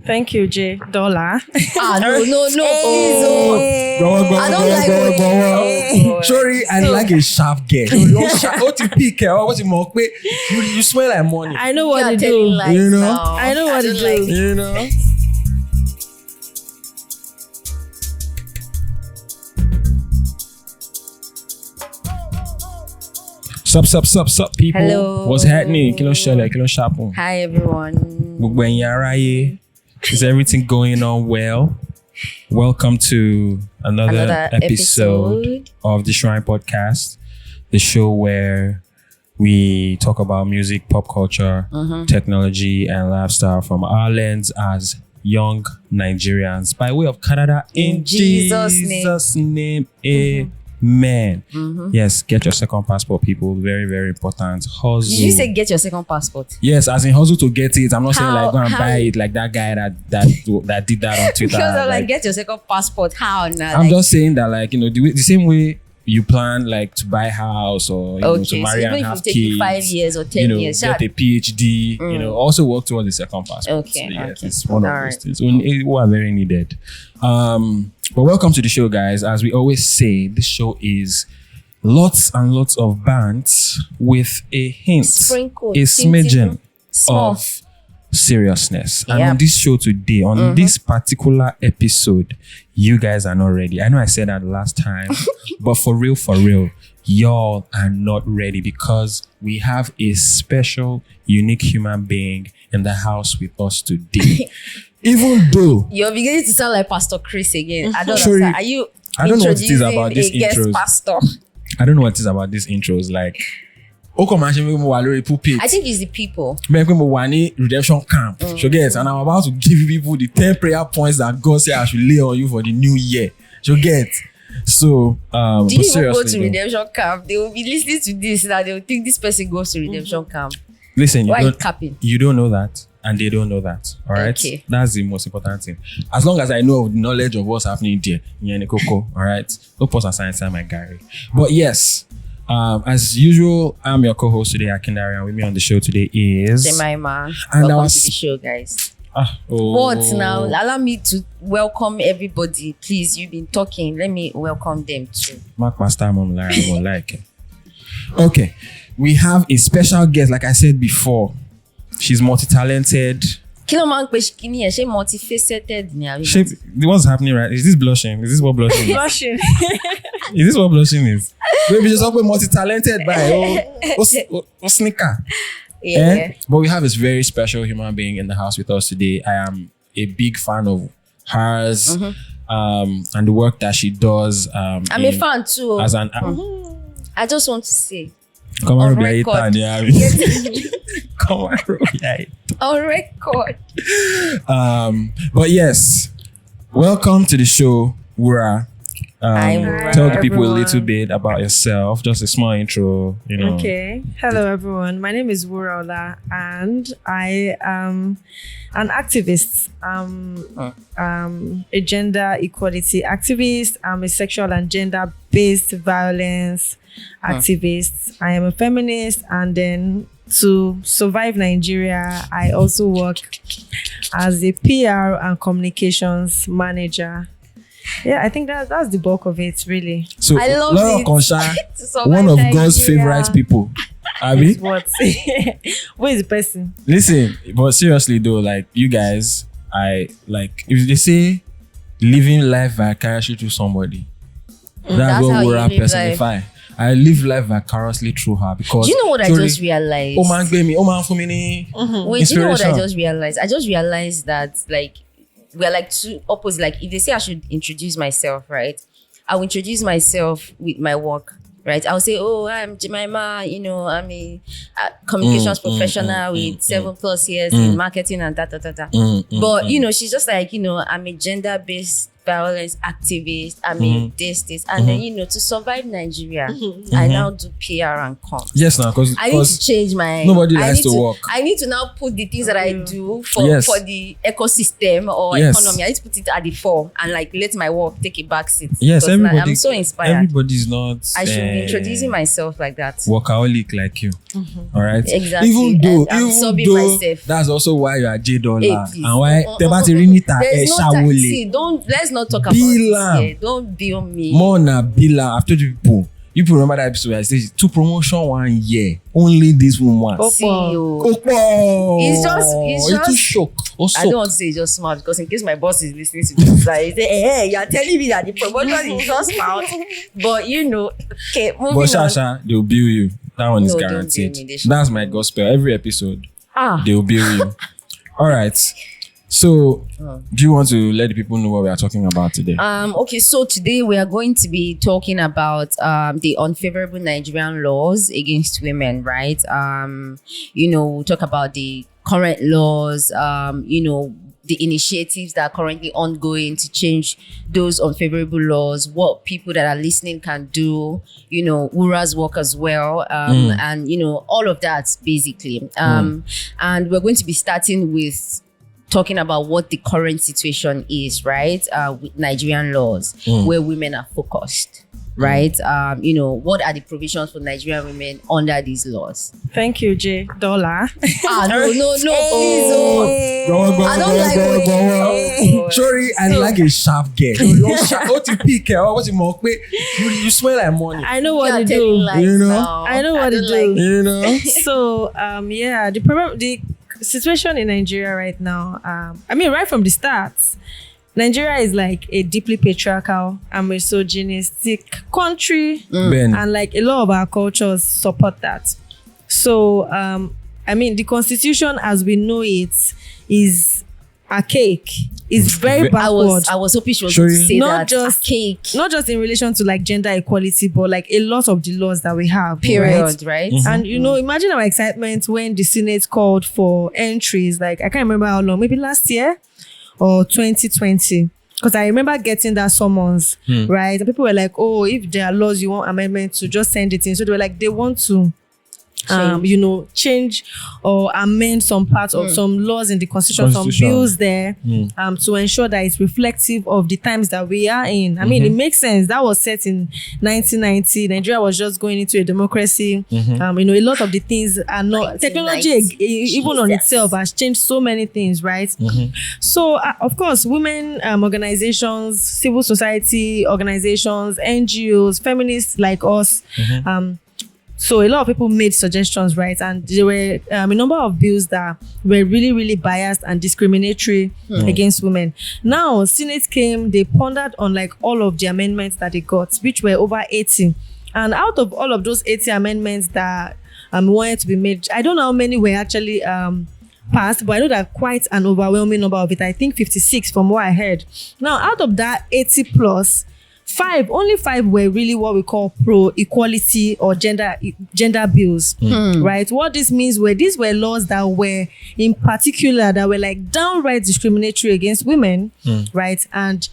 Thank you, Jay. Dollar. No. Please, I don't like Sorry, I like a sharp girl. What you pick? What you mock? You smell like money. I know what to do. You know? I know what to do. You know? Sup, people. Hello. What's happening? Kilo shele, kilo sharpen. Hi, everyone. Gbogbo ẹ̀yin ará ayé. Is everything going on well? Welcome to another episode of the Shrine Podcast, the show where we talk about music, pop culture, technology, and lifestyle from our lens as young Nigerians by way of Canada in Jesus' name. Amen. Yes, get your second passport, people. Very, very important. Hustle. Did you say get your second passport? Yes, as in hustle to get it. I'm not saying like go and buy it like that guy that did that on Twitter. Because I'm like, get your second passport. How now? I'm just saying that, like, you know, the same way you plan like to buy a house or you know, to marry so and have take kids, 5 years or 10 years, get a PhD, you know, also work towards the second passport. Okay, So, yes, okay. it's one of All those right. things who are very needed. But welcome to the show, guys. As we always say, this show is lots and lots of bands with a hint, Sprinkle, a smidgen small. of seriousness. And Yep. on this show today, on this particular episode, you guys are not ready. I know I said that last time, but for real, y'all are not ready because we have a special, unique human being in the house with us today. Even though You're beginning to sound like Pastor Chris again. I don't Sorry. understand. Are you I don't know what it is about these introducing a guest intros. pastor? I don't know what it is about these intros. Like, pulpit. I think it's the people. Redemption camp. So get, and I'm about to give you people the 10 prayer points that God said I should lay on you for the new year. So get. So Do but you even go seriously to though, redemption camp? They will be listening to this now. They will think this person goes to redemption camp. listen, Why are you capping? you don't know that, and they don't know that. All right, Okay. that's the most important thing. As long as I know of the knowledge of what's happening there, all right, no pause and sign inside my gallery. But yes, as usual, I'm your co-host today, Akindari, and with me on the show today is Jemima. And Welcome our to the show, guys. What Now? Allow me to welcome everybody. Please, you've been talking. Let me welcome them too. Mark my style, mom, like, I won't like it. Okay, we have a special guest, like I said before. She's multi-talented. Kilo man pe shikini e, she multifaceted ni abi. What's happening, right? Is this blushing? Is this what blushing is? Blushing. Is this what blushing is? Maybe just talk multi-talented by sneaker. Yeah. But we have this very special human being in the house with us today. I am a big fan of hers and the work that she does. I'm a fan too. As an I just want to say come on, on record. Come on, on record. But yes, welcome to the show, Wura. Hi, Wura. Tell the people everyone. a little bit about yourself. Just a small intro, you know. Okay. Hello, everyone. My name is Wuraola, and I am an activist. A gender equality activist. I'm a sexual and gender-based violence activist. I am a feminist, and then to survive Nigeria, I also work as a PR and communications manager. Yeah, I think that's the bulk of it, really. So, I love Laura it. Konsha, To survive one of God's Nigeria. favorite people. Abi? What? Who is the person? Listen, but seriously though, like you guys, I like if they say living life vicariously through somebody, that's what how you Wura live personify. I live life vicariously through her because Do you know what I sorry, just realized? Oh man, gbé mi, oh man, for me ni Wait, do you know what I inspiration. just realized? I just realized that like we're like two opposite. Like if they say I should introduce myself, right? I'll introduce myself with my work, right? I'll say, oh, I'm Jemima, you know, I'm a communications professional with 7+ years in marketing and da. But, you know, she's just like, you know, I'm a gender-based violence activist. I mean, this, and then to survive Nigeria, I now do PR and comms. Yes, now because I need to change my. Nobody likes to work. I need to now put the things that I do for the ecosystem or economy. I need to put it at the fore and like let my work take a back seat. Yes, everybody. I'm so inspired. Everybody's not. I should be introducing myself like that. Workaholic like you. All right. Exactly. Even though myself. that's also why you are $J Hey, and why there's no time. See, let's not talk about this here. Don't bill me. More na Bila. I've told you people. You remember that episode where I said 2 promotion 1 year. Only this one once. It's just too shock. I don't want to say it's just smart because in case my boss is listening to this, like, hey, you're telling me that the promotion is just smart. But okay, moving on. They'll bill you. That one is guaranteed. That's my gospel. Every episode, they'll bill you. All right. So, do you want to let the people know what we are talking about today? Okay, so today we are going to be talking about the unfavorable Nigerian laws against women, right? We'll talk about the current laws, the initiatives that are currently ongoing to change those unfavorable laws, what people that are listening can do, Wura's work as well, and, all of that basically. And we're going to be starting with talking about what the current situation is, right? With Nigerian laws, where women are focused, right? What are the provisions for Nigerian women under these laws? Thank you, J. Dollar. No. I don't like Sorry, I like a sharp girl. What you pick? What you mock? You smell like money. I know what to do. I know what to do. So, the problem, the situation in Nigeria right now, right from the start, Nigeria is like a deeply patriarchal and misogynistic country, and like a lot of our cultures support that. So, the constitution as we know it is archaic. It's very backward. I was hoping she was going to say not archaic. Not just in relation to like gender equality, but like a lot of the laws that we have. Period, right? And imagine our excitement when the Senate called for entries. Like I can't remember how long, maybe last year or 2020. Because I remember getting that summons, right? And people were like, oh, if there are laws you want amendment to, just send it in. So they were like, they want to change or amend some parts of some laws in the constitution, some bills there, to ensure that it's reflective of the times that we are in. It makes sense. That was set in 1990. Nigeria was just going into a democracy. A lot of the things are not technology, even on itself, has changed so many things, right? So, of course, women organizations, civil society organizations, NGOs, feminists like us, so a lot of people made suggestions, right? And there were a number of bills that were really, really biased and discriminatory against women. Now, Senate came, they pondered on like all of the amendments that they got, which were over 80. And out of all of those 80 amendments that wanted to be made, I don't know how many were actually passed, but I know that quite an overwhelming number of it. I think 56 from what I heard. Now, out of that 80 plus, only five were really what we call pro-equality or gender bills, right? What this means these were laws that were in particular that were like downright discriminatory against women, right? And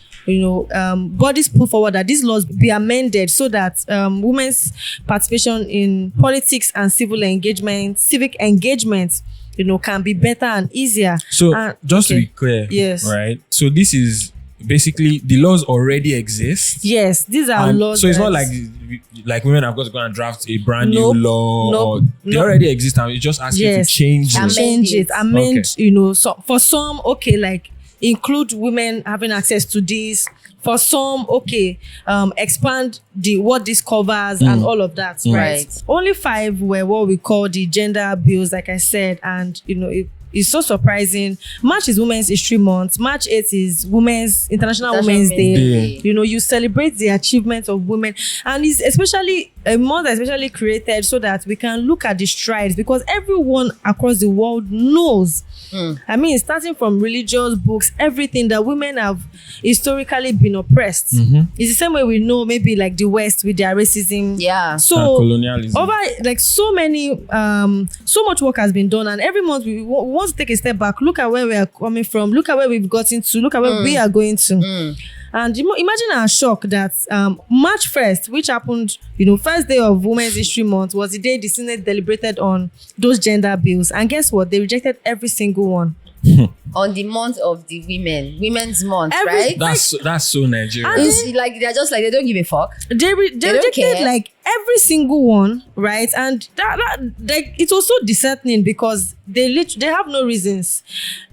bodies put forward that these laws be amended so that women's participation in politics and civic engagement, can be better and easier. So just to be clear, yes, right? So this is basically the laws already exist. Yes, these are laws. So it's not like women have got to go and draft a brand new law. They already exist, and it just asks you to change it. Amend. So for some, like include women having access to this. For some, expand what this covers and all of that, right? Only 5 were what we call the gender bills, like I said, and it's so surprising. March is Women's History Month. March 8th is International Women's Day. You celebrate the achievements of women, and it's especially a month especially created so that we can look at the strides, because everyone across the world knows. Starting from religious books, everything that women have historically been oppressed. It's the same way we know maybe like the West with their racism. Yeah. So colonialism. Over like so much work has been done, and every month we want to take a step back, look at where we are coming from, look at where we've gotten to, look at where we are going to. And imagine our shock that March 1st, which happened, first day of Women's History Month, was the day the Senate deliberated on those gender bills. And guess what? They rejected every single one. On the month of the women's month, right? That's so Nigerian. It's like they're just like they don't give a fuck. They rejected like every single one, right? And that it was so disheartening because they have no reasons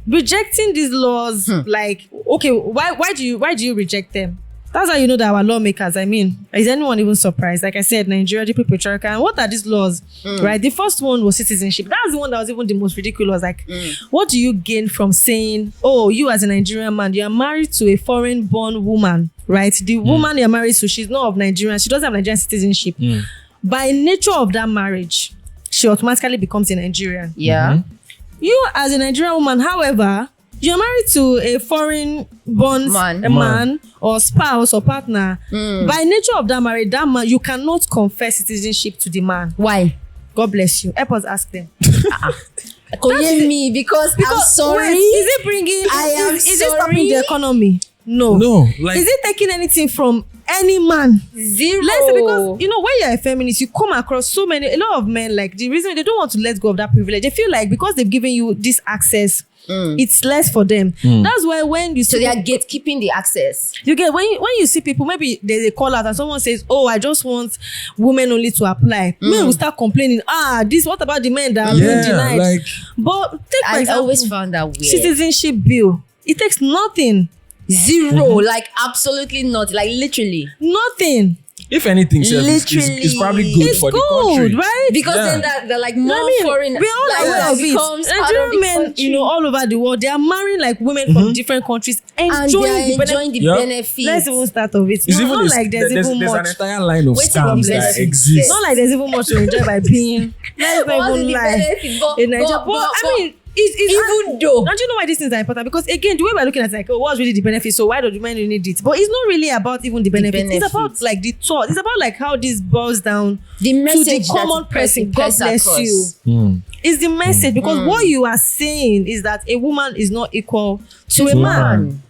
rejecting these laws. Like, okay, why do you reject them? That's how you know that our lawmakers, is anyone even surprised? Like I said, Nigeria, the patriarchal. And what are these laws? Right? The first one was citizenship. That's the one that was even the most ridiculous. Like, what do you gain from saying, oh, you as a Nigerian man, you are married to a foreign-born woman, right? The woman you're married to, she's not of Nigeria. She doesn't have Nigerian citizenship. By nature of that marriage, she automatically becomes a Nigerian. Yeah. You as a Nigerian woman, however, you're married to a foreign-born man or spouse or partner. By nature of that marriage, that man, you cannot confess citizenship to the man. Why? God bless you. Help us ask them. Me because I'm sorry. Wait, is it bringing? Is it stopping the economy? No. Like, is it taking anything from any man? Zero. Let's say, because when you're a feminist, you come across a lot of men, like, the reason they don't want to let go of that privilege, they feel like because they've given you this access, it's less for them. That's why when you see, so they are gatekeeping the access. You get when you see people, maybe there's a call out and someone says, oh, I just want women only to apply. Men will start complaining, what about the men that are being denied? Like, but take for example, always found that weird. Citizenship bill, it takes nothing. Zero, like absolutely not, like literally nothing. If anything, it's probably good for the country, right? Because then they're like more foreign. We're all aware of it. Nigerian men, all over the world, they are marrying like women from different countries, enjoying the benefits. Let's even start of it. It's not like there's even much. There's an entire line of scams that exist. Not like there's even much to enjoy by being. Let's not even lie. In Nigeria, but even though, don't you know why these things are important? Because again, the way we're looking at it, like, what's really the benefit? So why do the men need it? But it's not really about even the benefits. It's about like the thought. It's about like how this boils down the message to the common person. God bless you. It's the message because what you are saying is that a woman is not equal to a man.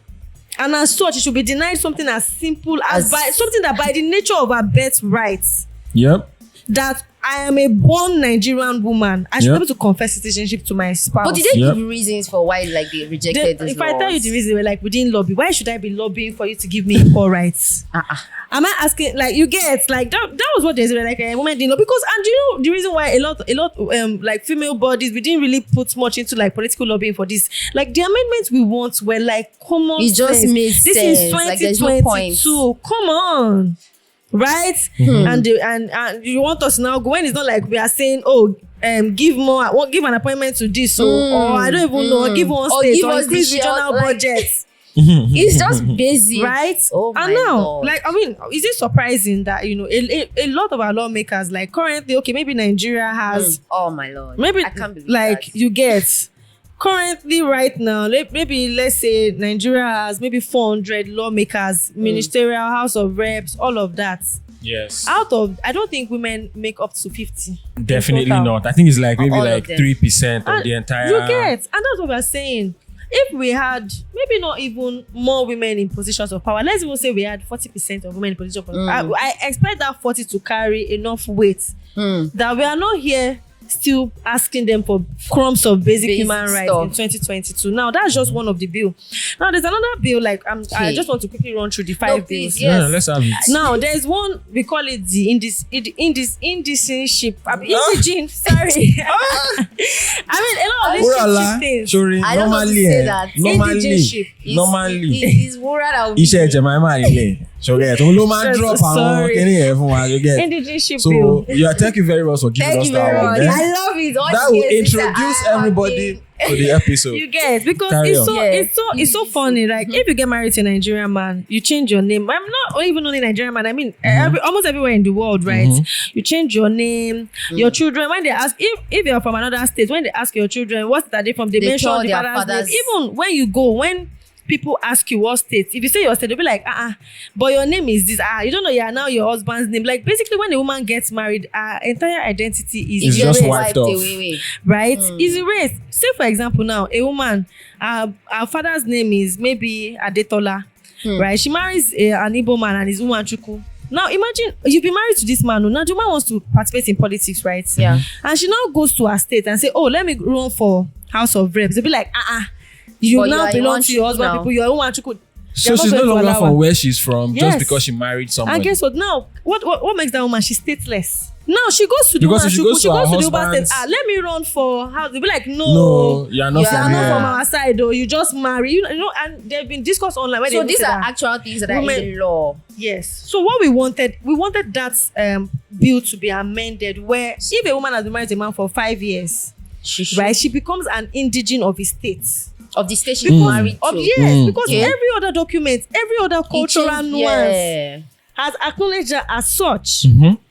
And as such, it should be denied something as simple as something that by the nature of our birthright. That I am a born Nigerian woman. I should be able to confess citizenship to my spouse. But did they give reasons for why like they rejected this? If I tell you the reason, we're like, we didn't lobby. Why should I be lobbying for you to give me equal rights? Am I asking, like, you get, like, that was what they said, like, a woman didn't know. Because, and you know, the reason why a lot like, female bodies, we didn't really put much into, like, political lobbying for this. Like, the amendments we want were, like, common sense. It just made sense. This is 2022. Like, come on. Right? And you want us now go, when it's not like we are saying, oh, give an appointment to this, or I don't even know, give one state, or increase regional budgets. It's just basic, right? Oh my and now, God. like, I mean, is it surprising that a lot of our lawmakers, like, currently, okay, maybe Nigeria has, oh my Lord, maybe I can't believe like that. You get currently right now, maybe let's say Nigeria has maybe 400 lawmakers, ministerial, House of Reps, all of that. Yes. Out of, I don't think women make up to 50. Definitely not. I think it's like maybe All like 3% of the entire. You get, and that's what we're saying. If we had maybe not even more women in positions of power, let's even say we had 40% of women in positions of power. I expect that 40 to carry enough weight that we are not here still asking them for crumbs of basic human rights in 2022. Now, that's just one of the bill. Now, there's another bill, like, I just want to quickly run through the 5 bills. Yeah, let's have it. Now, there's one, we call it the indigenship. Indigene, sorry. I mean, a lot of Wuraola, things. sorry, I don't want to say that. Normally. It's Wuraola. Iṣẹ́ Jemima ilé. So get drop Sorry. Indigenship bill. Thank you very much for giving us that one. I love it. That will introduce everybody to the episode. You get, because it's so funny. Like, if you get married to a Nigerian man, you change your name. I'm not even only Nigerian man. I mean, almost everywhere in the world, right? You change your name. Your children, when they ask, if you're from another state, when they ask your children, what state are they from? They mention the father's name. Even when you go, when people ask you what state, if you say your state, they'll be like, but your name is this. You don't know you are now your husband's name. Like, basically, when a woman gets married, her entire identity is just wiped off. Right? Is erased. Say, for example, now, a woman, her father's name is maybe Adetola. right? She marries an Igbo man and is Umanchuku. Now imagine you've been married to this man. Now the man wants to participate in politics, right? Yeah. And she now goes to her state and say, "Oh, let me run for House of Reps." They'll be like, you But now you belong to your Iwanchuku husband now. people. You're Umanchuku. So she's no longer from where she's from Yes. just because she married somebody. And guess what? Now, what makes that woman? She's stateless. Now she goes to the Because if she goes to her the Uber husband's- state. Let me run for house. They'll be like, No, no, you're not You are from not here. from our side, though. You just marry, you know. And they've been discussed online. Where So they these say are that. actual things that are Women- in the law. Yes. So what we wanted that bill to be amended, where if a woman has been married to a man for 5 years, right, she becomes an indigene of his state. Of the state she's married to. Yes, because Okay. every other document, every other cultural nuance Yeah. has acknowledged her as such,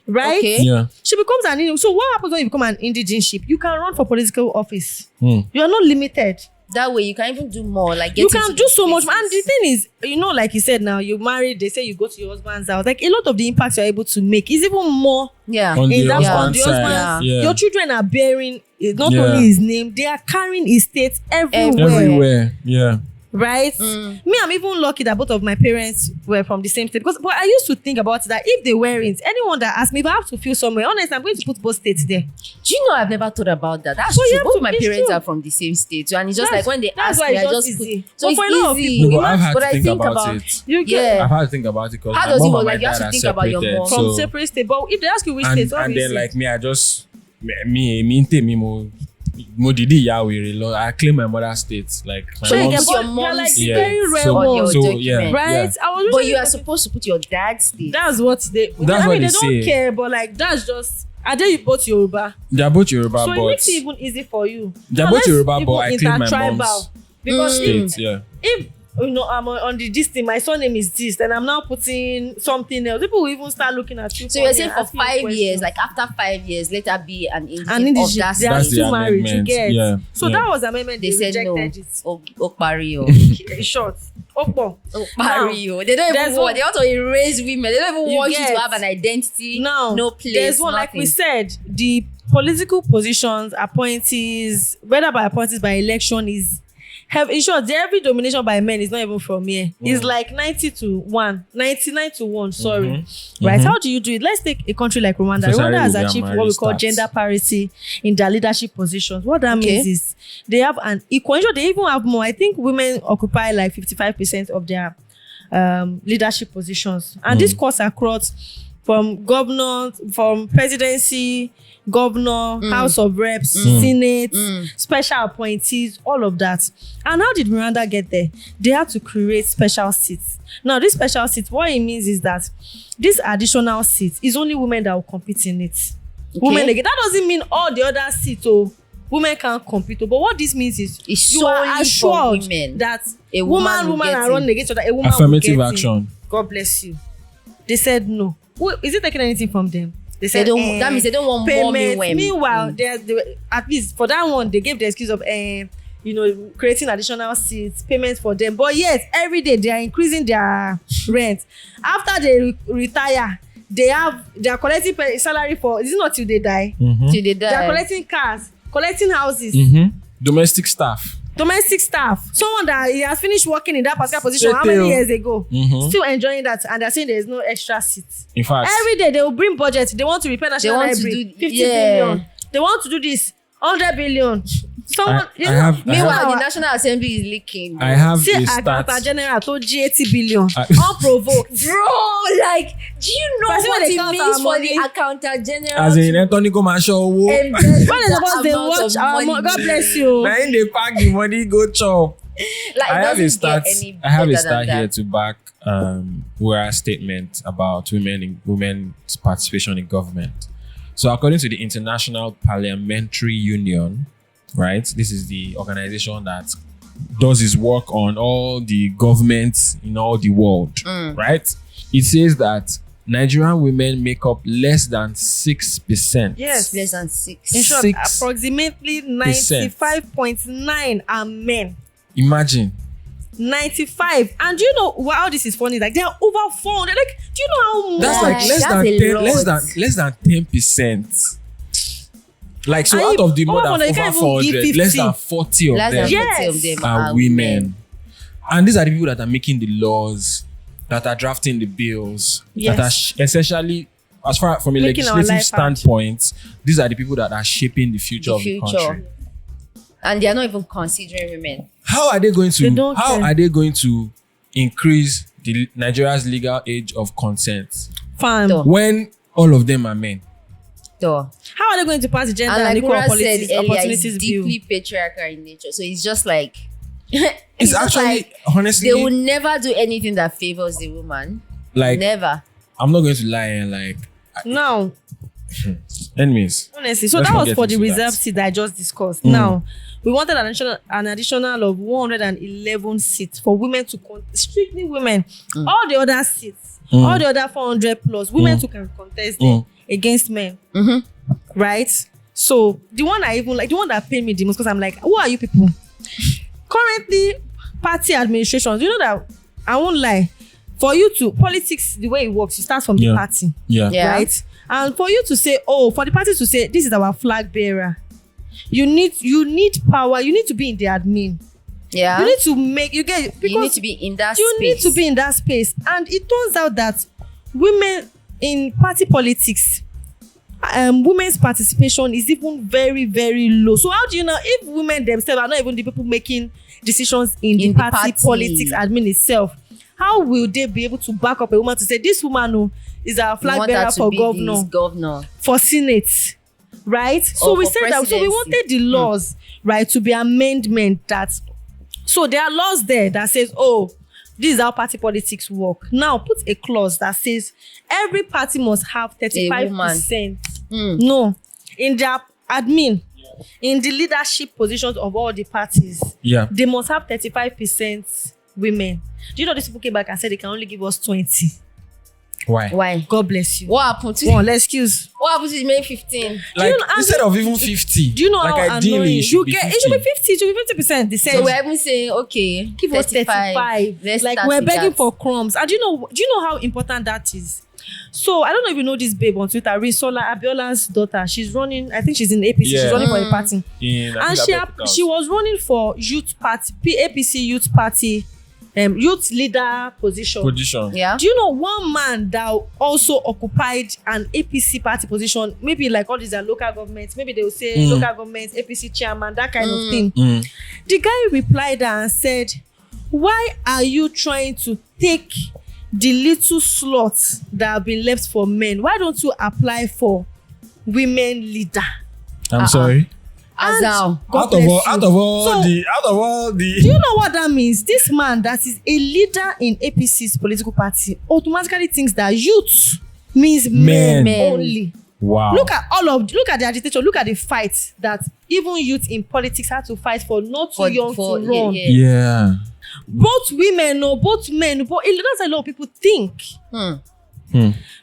right? Okay. Yeah. She becomes an indigene. So what happens when you become an indigeneship? You can run for political office. Mm. You are not limited. That way you can even do more. Like get You can into do these so much. places. And the thing is, like you said now, you married, they say you go to your husband's house. Like a lot of the impacts you're able to make is even more Yeah. On in the that husband's on the side. husband's. Yeah. Your children are bearing not Yeah. only his name, they are carrying his state everywhere. Everywhere. Yeah. Right? Me, I'm even lucky that both of my parents were from the same state. But I used to think about that if they weren't, anyone that asked me if I have to feel somewhere, honestly, I'm going to put both states there. Do you know I've never thought about that? That's So you true. have Both to- my it's parents true. are from the same state. So, and it's just That's- like when they that's ask why me, it's I just just easy. put. So But for a lot of it's easy. people, No, but I've had But to I think think about about- it. You get Yeah. I've had to think about it because How my does it mom work? and my Like, you have dad to are think about your separated. mom. from So, separate state. But if they ask you which state, and then obviously. like me, I just me mo didi yawere lo. I claim my mother's state. Like my So you mom's. get your You're mom's like the Yeah. very rare So- on your ones, so, document. yeah. right? I was But usually you are thinking- supposed to put your dad's state. That's what they. That's I what mean, they they don't say. care, but like that's just. Are they both Yoruba? They're both Yoruba, So it but makes it even easy for you. They're Now, both let's Yoruba, even but I claim my intertribal. mom's Because state. Yeah. if I'm on the this thing, my surname is this, and I'm now putting something else. People will even start looking at you. So you're funny saying and for asking you 5 years, questions. like after 5 years, later be an indigene and of indigene, that they are That's state. the still married. You amendment. get Yeah. so Yeah. that was amendment. They said no. rejected it. Okpario. In short, Okpo. Okpario. They don't there's even want. one- They want to erase women. They don't even You want you get- to have an identity. Now, no place. there's one, like we said, the political positions, appointees, whether by appointees by election is in short, the every domination by men is not even from here. It's like 99 to 1, sorry. Right? How do you do it? Let's take a country like Rwanda. Especially Rwanda has with their achieved what we marriage call stats. gender parity in their leadership positions. What that Okay. means is they have an equal, in short, they even have more. I think women occupy like 55% of their leadership positions. And this cuts across from governor, from presidency, governor, House of Reps, Senate, special appointees, all of that. And how did Rwanda get there? They had to create special seats. Now, this special seats, what it means is that this additional seat is only women that will compete in it. Women again. That doesn't mean all the other seats, women can't compete. But what this means is It's you are solely for assured women. that A woman will woman get are in. running against each other. A woman Affirmative will get action. in. God bless you. They said no. Is it taking anything from them? They They said don't. That means they don't want more payment. women. Meanwhile, they at least for that one, they gave the excuse of creating additional seats, payments for them. But yet, every day they are increasing their rent. After they retire, they are collecting salary for. Is it not till they die? till they They are die. collecting cars, collecting houses. Domestic staff. Domestic staff, someone that he has finished working in that particular position how many years ago, still enjoying that, and they're saying there's no extra seats. In fact, Every day they will bring budget. They want to repair national want to library, do- 50 yeah. billion. They want to do this, 100 billion. Someone, I have- Meanwhile, the National Assembly is leaking. I have see a Accountant stat. General told you 80 billion, I- unprovoked. Bro, like, do you know Person what wey dey it count means our for money. the accountant general? As in, Anthony go ma show wo. When they supposed they watch our money, God bless you. Now in they pack the money, go chop. Like, I have a doesn't stat. get any I have a better stat than here that. to back Wuraola's statement about women's participation in government. So, according to the International Parliamentary Union, right? This is the organization that does its work on all the governments in all the world, right? It says that Nigerian women make up less than 6%. Yes. Less than 6. In short, 6%. approximately 95.9 are men. Imagine. 95. And do you know why all this is funny? Like they are over 400. Like, do you know how much? That's like That's a lot. less than 10%. Like so, And out of the more over than 400, you over can't even give 400, less 50. than 40 of Less them than Yes. 50 of them are women. And these are the people that are making the laws, that are drafting the bills, that are essentially, as far from a Making our legislative life standpoint, these are the people that are shaping the future of the country. And they are not even considering women. How are they going They to? don't How care. are they going to increase Nigeria's legal age of consent Fam. Duh. when all of them are men? Though. How are they going to pass the gender And and like equal Wura said earlier, opportunities it's bill? deeply patriarchal in nature. So it's just like It's just actually, like honestly, they will never do anything that favors the woman. like, Never. I'm not going to lie and like, Now, anyways. honestly, so Let's that not was get for the into reserve that. seat that I just discussed. Now, we wanted an additional of 111 seats for women to strictly women. All the other seats, all the other 400 plus women to can contest them against men. Right? So the one I even like, the one that paid me the most, because I'm like, who are you people? Currently, party administrations, you know that I won't lie. For you to politics, the way it works, you start from the party. Yeah. Right? And for you to say, for the party to say, this is our flag bearer, you need power. You need to be in the admin. Yeah. You need to make because you need to be in that you space. need to be in that space. And it turns out that women in party politics, women's participation is even very, very low. So how do you know if women themselves are not even the people making decisions in the party politics admin itself? How will they be able to back up a woman to say this woman is our flag bearer for governor, for senate, right? So we said that. So we wanted the laws, right, to be amendment that. So there are laws there that says, this is how party politics work. Now put a clause that says every party must have 35%. No, in their admin, in the leadership positions of all the parties, they must have 35% women. Do you know these people came back and said they can only give us 20? Why? God bless you. What happened to Well, excuse. What happened to May 15? Like, instead of even 50, do you know like how ideally annoying it should be it 50. should be 50, it should be 50%. They said So we're even saying, okay, give us 35. Let's like start we're with begging that. for crumbs. And do you know how important that is? So I don't know if you know this babe on Twitter, Wuraola, Abiola's daughter. She's running, I think she's in APC, she's running for a party. And she was running for youth party, APC youth party, youth leader position. Yeah. Do you know one man that also occupied an APC party position? Maybe like all these are local governments. Maybe they will say local governments, APC chairman, that kind of thing. The guy replied and said, "Why are you trying to take the little slots that have been left for men? Why don't you apply for women leader?" I'm sorry. Azal. Out of all the. Do you know what that means? This man that is a leader in APC's political party automatically thinks that youth means men only. Wow. Look at the agitation. Look at the fight that even youth in politics had to fight for not too young to run. Yeah. Both women, both men, but that's a lot of people think.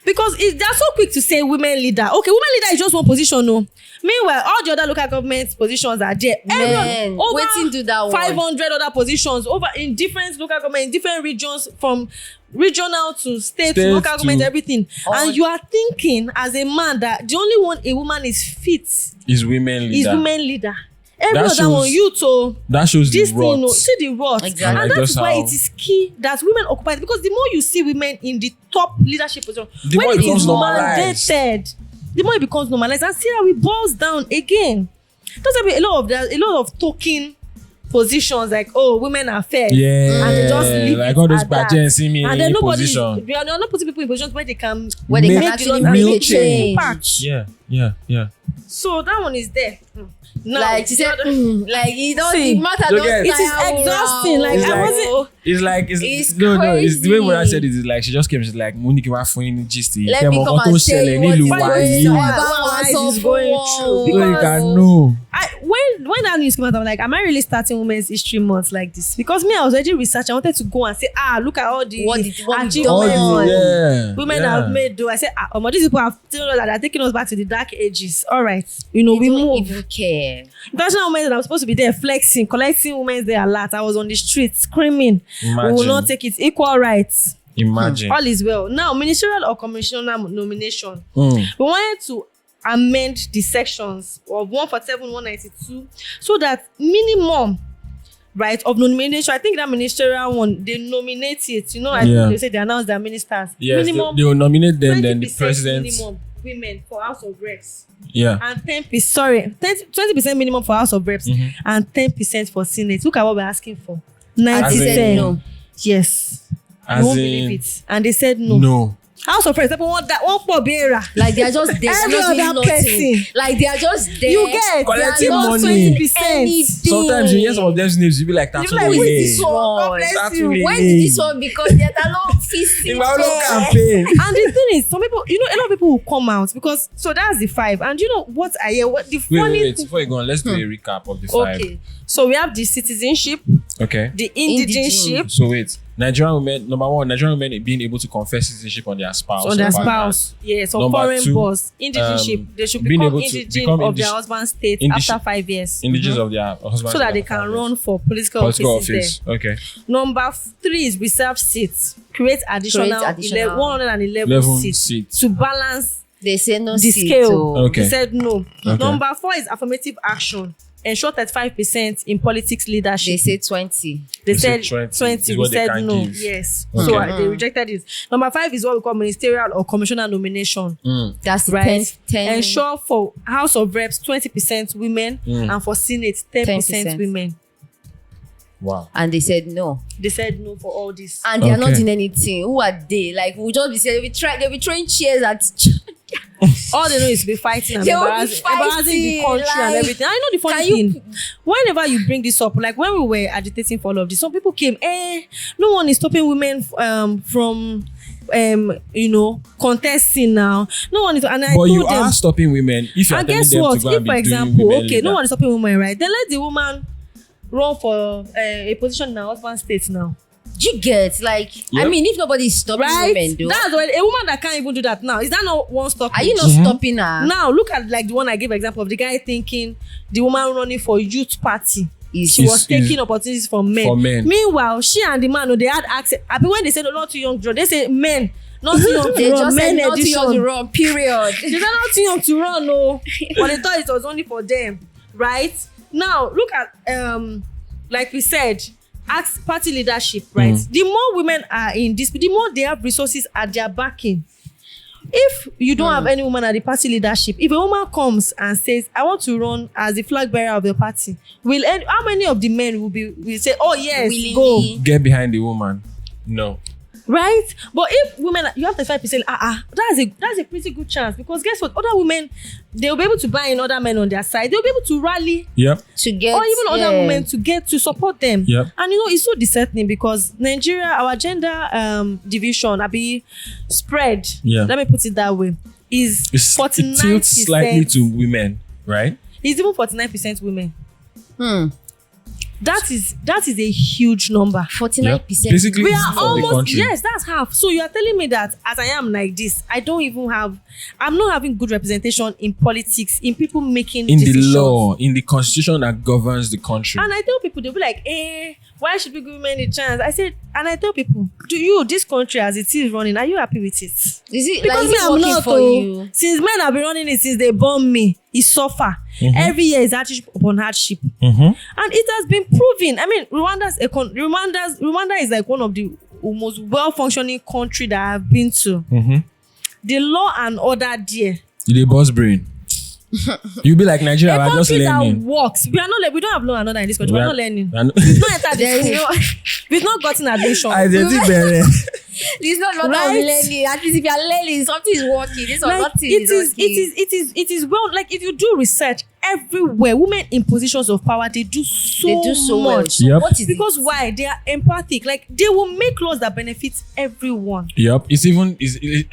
Because they're so quick to say women leader. Okay, women leader is just one position, no. Meanwhile, all the other local government positions are there. Men, over waiting to that 500 other positions over in different local government, in different regions, from regional to state to local government, everything. And you are thinking as a man that the only one a woman is fit is women leader. Every other one, you too. That shows this the rot. thing, see the rot. Exactly. And that's why it is key that women occupy, because the more you see women in the top leadership position, the when more it becomes is normalized. mandated, the more it becomes normalized. And see how it boils down again. There's a lot of token positions like, women are fair. Yeah. And they just leave like it all those at that. badges see me And in then position. they are not putting people in positions where they can actually make a change. Yeah. So that one is there. Now, like she said, like you don't See, the matter you don't get- it is exhausting. Like It's I like- wasn't. It's the way crazy. I said it is like she just came. She's like, Monique, wa fún yín ní gist. Let me come and tell you what is What is going through. So you Because can know. when that news came out, I'm like, am I really starting Women's History Month like this? Because me, I was already researching. I wanted to go and say, look at all the What we've achievements done. women have made. Though I said, these people have that are taking us back to the dark ages. All right, we Don't move. even care. International Women's Day, I was supposed to be there flexing, collecting Women's Day alert. I was on the street screaming, we will not take it. Equal rights. Imagine. All is well. Now, ministerial or commissioner nomination. We wanted to amend the sections of 147, 192 so that minimum right, of nomination. I think that ministerial one, they nominate it. You know, I Yeah. think they say they announce their ministers. Yes, Minimum they will nominate them, then the 20% president. minimum women for House of Reps. Yeah. And 20% minimum for House of Reps and 10% for Senate. Look at what we're asking for. 90%. no. Yes. You As won't in, believe it. And they said no. no. House of Reps, people want that one for bearer. Like they are just there. Every They're just other doing nothing. person. Like they are just there. You get Collecting they are not money. 20%. Anything. Sometimes you hear some of them's names, you be like, You that's be like, really who is lame. this one? God bless That's you. really When lame. did this one? Because they are not feasting. In my own campaign. And the thing is, some people, you know, a lot of people will come out because so that's the 5. And you know what I hear? What the funny Wait. Before you go on, let's do a recap of the 5. Okay. So we have the citizenship, Okay. the indigenship, So wait, Nigerian women, number 1, Nigerian women being able to confess citizenship on their spouse. on their or partner. spouse. Yes, or Number foreign 2, boss. Indigenship. They should being become able to indigene become of their husband's state after 5 years. Indigenous of their husband. So that they can run for political offices there. Okay. Number 3 is reserved seats. Create additional 111 11 seats seats. to balance They say no the seat, scale. oh. Okay. They said no. Okay. Number 4 is affirmative action. Ensure 35% in politics leadership. They say 20. They They said said 20 20. is We what they said can no. give. Yes. Okay. So they rejected it. Number 5 is what we call ministerial or commissioner nomination. That's the Right. 10. Ensure for House of Reps 20% women and for Senate 10% 10%. women. Wow. And they said no. They said no for all this. And they are not Okay. doing anything. Who are they? Like we'll just be saying they'll be throwing chairs at All they know is to be fighting and They will be embarrassing the fighting, country and like, everything. I know the funny can you- thing. Whenever you bring this up, like when we were agitating for all of this, some people came, no one is stopping women from contesting now. No one is, and I But told you them, are stopping women if you are and telling guess them what? to go If, and for be example, doing women okay, leader. no one is stopping women, right? Then let the woman run for a position in her husband's state now. you get like Yep. I mean if nobody is stopping Right? women though. That's what a woman that can't even do that now. Is that not one stop? Are you not stopping her? Now look at like the one I gave example of the guy thinking the woman running for youth party. She was taking opportunities from men. For men. Meanwhile, she and the man, they had access. I mean, when they said not too young to run, they say men, not too young They to run. just said Men not too young to edition. run, period. They said not too young to run, no. But they thought it was only for them, right? Now look at like we said, ask party leadership, right? The more women are in this, the more they have resources at their backing. If you don't have any woman at the party leadership, if a woman comes and says, I want to run as the flag bearer of the party, how many of the men will say, oh yes, Willingly. go, Get behind the woman. No. right? But if women, you have 35%, that's a pretty good chance, because guess what? Other women, they'll be able to buy in other men on their side. They'll be able to rally Yep. To get or even other women to get to support them. Yep. And it's so disheartening because Nigeria, our gender division, spread. Yeah. Let me put it that way. Is It 49%. tilts slightly to women, right? It's even 49% women. That is a huge number. 49%. Basically, We are half of the almost, country. yes, that's half. So you are telling me that as I am like this, I'm not having good representation in politics, in people making In decisions. the law, in the constitution that governs the country. And I tell people, they'll be like, why should we give women a chance? I tell people, this country as it is running, are you happy with it? Is it Because like me, it's I'm working not. for you? Since men have been running it since they born me, it suffer. Every year is hardship upon hardship. And it has been proven. I mean, Rwanda is like one of the most well-functioning country that I've been to. The law and order there. The boss brain. You be like Nigeria, A we're just country that learning. works. We don't have law and order in this country. We're not learning. I know- We've not entered There the is school. no We've not gotten admission. I did it better. it's not what I'm Right? learning. At least if you're learning, something is working. This one Like, nothing it is is working. it is well, like if you do research everywhere, women in positions of power, they do so well. much. So Yep. what is Because why? They are empathic. Like they will make laws that benefit everyone. Yep.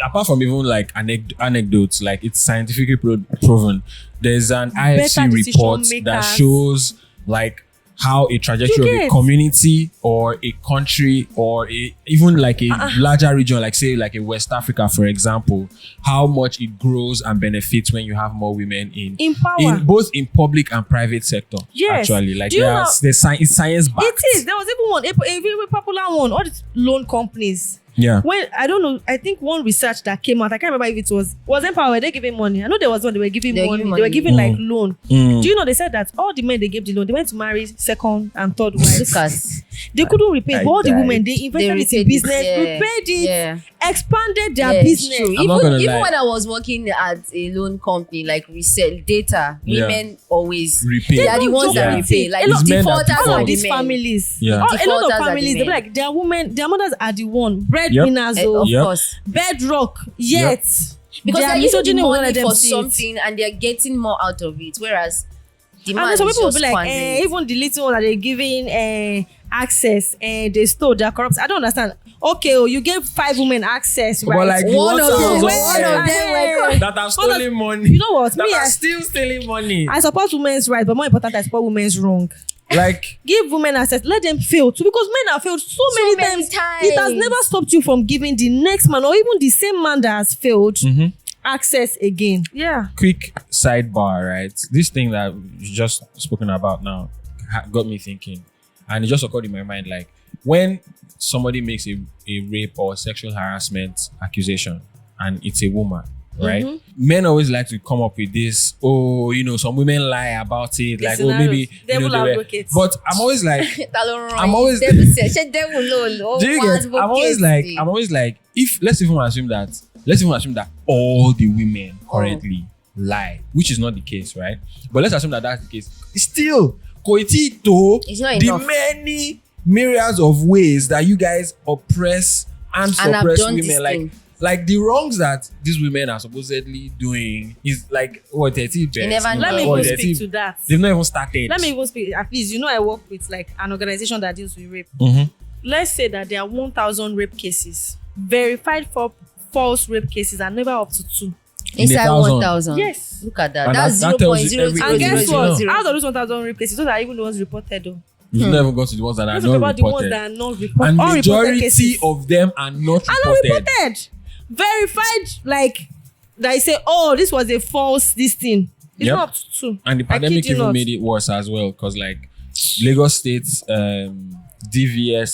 Apart from even like anecdotes, like it's scientifically proven. There's an IFC decision report that makers. shows like how a trajectory of a get? community or a country or even like a larger region, like say like a West Africa, for example, how much it grows and benefits when you have more women in power. both in public and private sector. Yes. Actually, like Do you know- it's science backed. It is. There was even one, a very popular one. All these loan companies. Yeah. When I don't know, I think one research that came out, I can't remember if it was Empower, were they giving money? I know there was one they were giving money. They were giving like loan. Do you know they said that all the men they gave the loan, they went to marry second and third wives. Lucas. They couldn't repay, but all the women they invested it in business, repaid it, expanded their business. True. Even when I was working at a loan company, like resell data, women always repay. They are the ones that repay. Like defaulters are these the men. families. Yeah. A lot of families, they be like their women, their mothers are the one breadwinners, of course, bedrock. Yet because they are they're using the money for see something and they're getting more out of it, whereas the man and some is people will just be like, even the little one that they're giving access, they stole, they're corrupt. I don't understand. Okay, you gave 5 women access, right? But like one of them that have stolen money. You know what? That are still stealing money. I support women's rights, but more important, I support women's wrong. Like, give women access, let them fail too, because men have failed so many times. It has never stopped you from giving the next man or even the same man that has failed access again. Yeah. Quick sidebar, right? This thing that you just spoken about now got me thinking, and it just occurred in my mind, like when somebody makes a rape or sexual harassment accusation and it's a woman, right? Men always like to come up with this, some women lie about it, like, maybe devil advocates. But I'm always like, I'm always like, if let's even assume that all the women currently lie, which is not the case, right? But let's assume that that's the case. It's still it's not enough. The many myriads of ways that you guys oppress and suppress women, like the wrongs that these women are supposedly doing is like what 30 best. Let me even speak to that. They've not even started. Let me even speak. At least I work with like an organization that deals with rape. Let's say that there are 1,000 rape cases. Verified for false rape cases are never up to 2. Inside 1,000. Yes. Look at that. And that's that 0.0. And guess what? Out of those 1,000 rape cases, those are even the ones reported though. You've never got to the ones that are not reported. The ones that are not reported. And majority of them are not reported. Verified, like they say, this was a false this thing. It's not up to 2. And the pandemic even made it worse as well, because like Lagos State's DSVRT,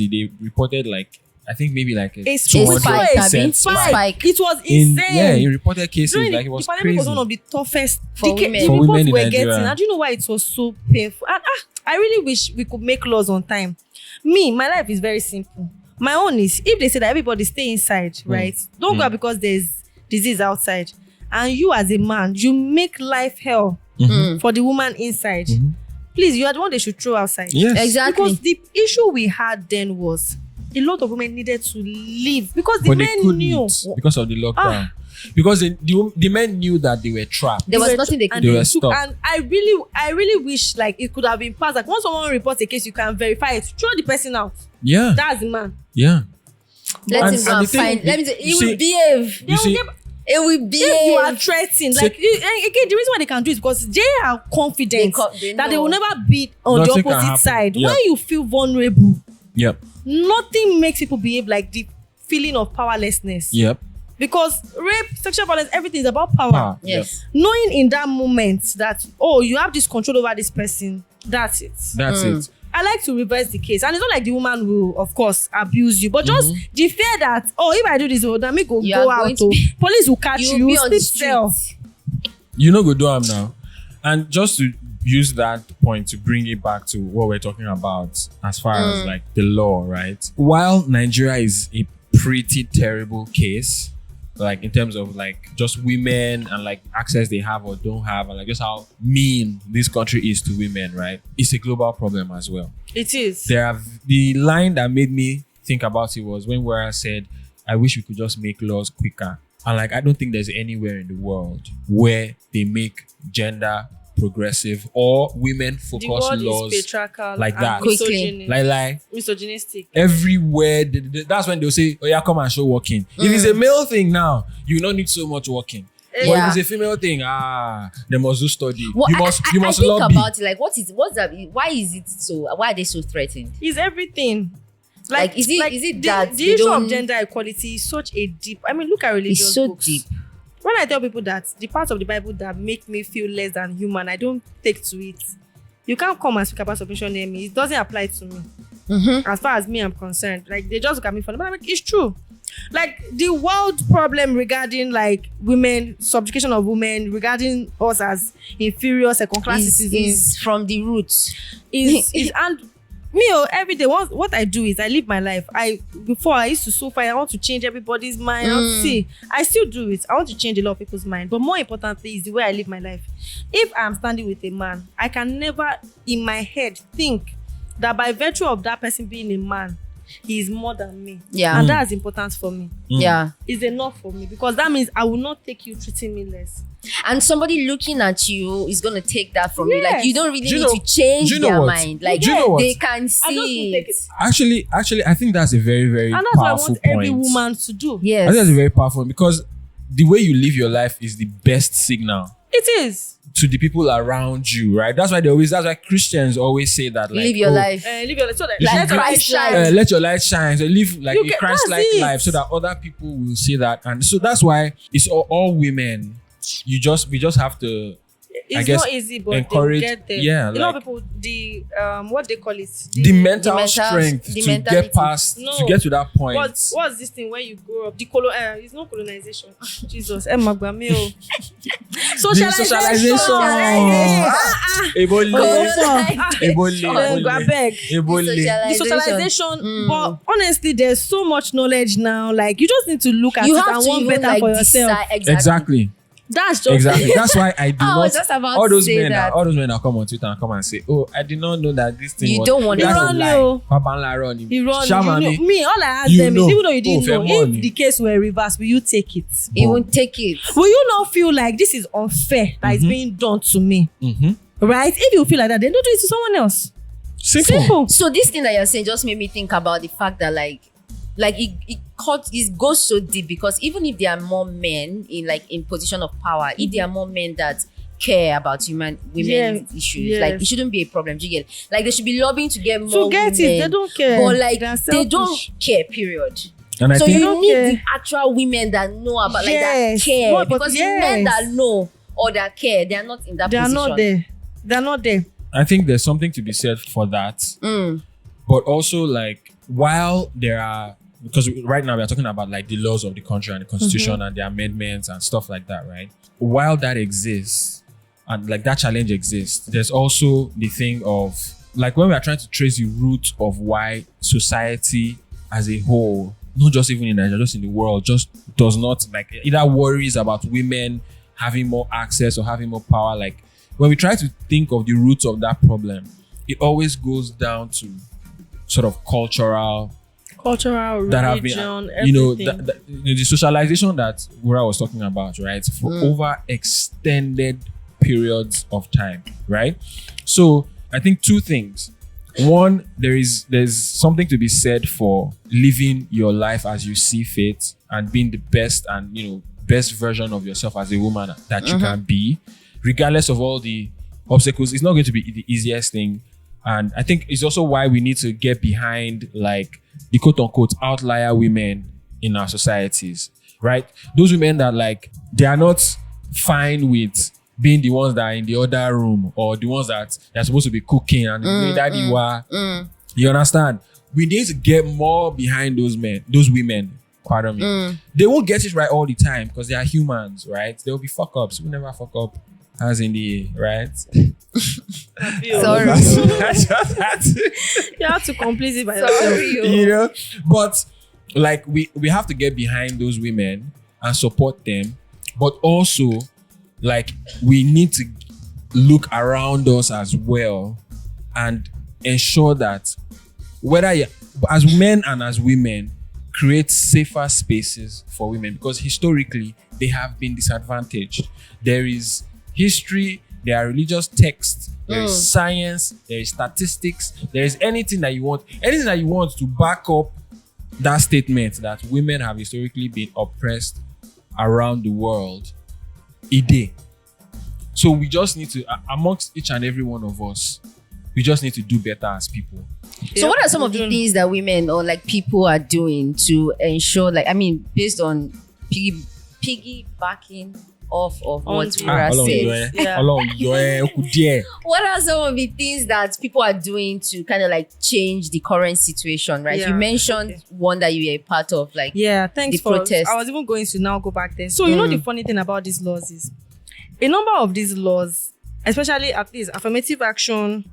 they reported like, I think maybe like a spike. It was insane. In reported cases, like it was crazy. The pandemic was one of the toughest for women. The reports we're getting. And do you know why it was so painful? And I really wish we could make laws on time. My life is very simple. My own is, if they say that everybody stay inside, right? Don't go out because there's disease outside. And you as a man, you make life hell for the woman inside. Please, you are the one they should throw outside. Yes. Exactly. Because the issue we had then was a lot of women needed to leave because the men knew. Because of the lockdown. Because the men knew that they were trapped. There was nothing they could do. They were stuck. And I really wish like it could have been passed. Like once someone reports a case, you can verify it. Throw the person out. Yeah. That's the man. Yeah. Let him go and find. Let me say, he will behave. It will be. If you are threatened, like again, the reason why they can do it is because they are confident that they will never be on the opposite side. When you feel vulnerable, nothing makes people behave like the feeling of powerlessness. Because rape, sexual violence, everything is about power. Yes. Knowing in that moment that you have this control over this person, that's it. That's it. I like to reverse the case, and it's not like the woman will, of course, abuse you, but just the fear that if I do this, then me go out, police will catch you, be on the street. You know, go do them now, and just to use that point to bring it back to what we're talking about as far as like the law, right? While Nigeria is a pretty terrible case, like in terms of like just women and like access they have or don't have, and like just how mean this country is to women, right? It's a global problem as well. It is. The line that made me think about it was when Wuraola said, I wish we could just make laws quicker. And like, I don't think there's anywhere in the world where they make gender progressive or women focused laws like that. Quickly. Like misogynistic. Everywhere. That's when they'll say, come and show working. If it's a male thing now, you don't need so much working. But if it's a female thing, they must do study. Well, you must think lobby. about it, like what's that? Why is it so? Why are they so threatened? It's everything. Like is it that the issue of gender equality is such a deep. I mean, look at religious it's so books. Deep. When I tell people that the parts of the Bible that make me feel less than human, I don't take to it. You can't come and speak about submission near me. It doesn't apply to me. As far as me I'm concerned, like they just look at me funny, but I'm like, it's true. Like the world problem regarding like women, subjugation of women, regarding us as inferior second class citizens is from the roots. Is and me every day what I do is I live my life. Before I used to so far I want to change everybody's mind. I still do it. I want to change a lot of people's mind, but more importantly is the way I live my life. If I'm standing with a man, I can never in my head think that by virtue of that person being a man, he is more than me. Yeah. And that's important for me. Yeah. It's enough for me because that means I will not take you treating me less. And somebody looking at you is going to take that from you. Yes. Like you don't really need to change their mind. Like they can see it. Actually, I think that's a very, very and that's what I powerful want point. every woman to do. Yes. I think that's a very powerful because the way you live your life is the best signal It is. to the people around you, right? That's why Christians always say that, like, live your life. Live your life so that You let should your light shine. let your light shine. So live like You a get- Christ-like that's it. life, so that other people will see that. And so that's why it's all women. We just have to. It's guess not easy, but encourage- they'll get there. yeah, a lot like- of people, the what they call it, The mental mental- strength the to mentality. get past, No. to get to that point. what's this thing when you grow up? It's not colonization. Jesus, socialization. The socialization, but honestly, there's so much knowledge now. Like you just need to look at You it have and to want even better for yourself. decide Exactly. That's just Exactly. That's why I do I not. was just about all to those say men, that. all those men that come on Twitter and come and say, "Oh, I did not know that this thing." You was, don't want to that's a run lie. you. Papa Nla run him. You run. Shama You know, me. me, all I ask You them know. is, even though you didn't Oh, know, fair money. if the case were reversed, will you take it? He won't take it. Will you not feel like this is unfair that is being done to me? Right? If you feel like that, then don't do it to someone else. Simple. So this thing that you're saying just made me think about the fact that like it goes so deep, because even if there are more men in position of power, if there are more men that care about women's issues, like it shouldn't be a problem. Do you get it? Like they should be lobbying to get more To get women, it, they don't care. but like They're they don't selfish. care. Period. And I So think you need care. the actual women that know about like that Yes. care, What, but because the men yes. that know or that care, they are not in that They are position. not there. They're not there. I think there's something to be said for that. But also, like, while there are, because right now we are talking about like the laws of the country and the constitution and the amendments and stuff like that, right? While that exists and like that challenge exists, there's also the thing of like when we are trying to trace the root of why society as a whole, not just even in Nigeria, just in the world, just does not like either worries about women having more access or having more power. Like when we try to think of the roots of that problem, it always goes down to sort of cultural Cultural, that have religion, been, you know, everything. the socialization that Wura was talking about, right? For over extended periods of time, right? So I think two things. One, there's something to be said for living your life as you see fit and being the best and, you know, best version of yourself as a woman that you can be, regardless of all the obstacles. It's not going to be the easiest thing. And I think it's also why we need to get behind like the quote unquote outlier women in our societies, right? Those women that like, they are not fine with being the ones that are in the other room or the ones that they're supposed to be cooking and you understand? We need to get more behind those women, pardon me. They won't get it right all the time because they are humans, right? There will be fuck ups. We never fuck up as in the, right? Sorry. You have to complete it by yourself. Sorry. You know, but like we have to get behind those women and support them, but also like we need to look around us as well and ensure that whether as men and as women create safer spaces for women, because historically they have been disadvantaged. There is history, there are religious texts, there is science, there is statistics, there is anything that you want to back up that statement that women have historically been oppressed around the world. So we just need to, amongst each and every one of us, we just need to do better as people. So what are some of the things that women or like people are doing to ensure, like, I mean, based on piggybacking off of what On- Wura Yeah. said. What are some of the things that people are doing to kind of like change the current situation, right? Yeah, You mentioned one that you were a part of, like Yeah, thanks the for protest. I was even going to now go back there. So you know the funny thing about these laws is a number of these laws, especially at least affirmative action,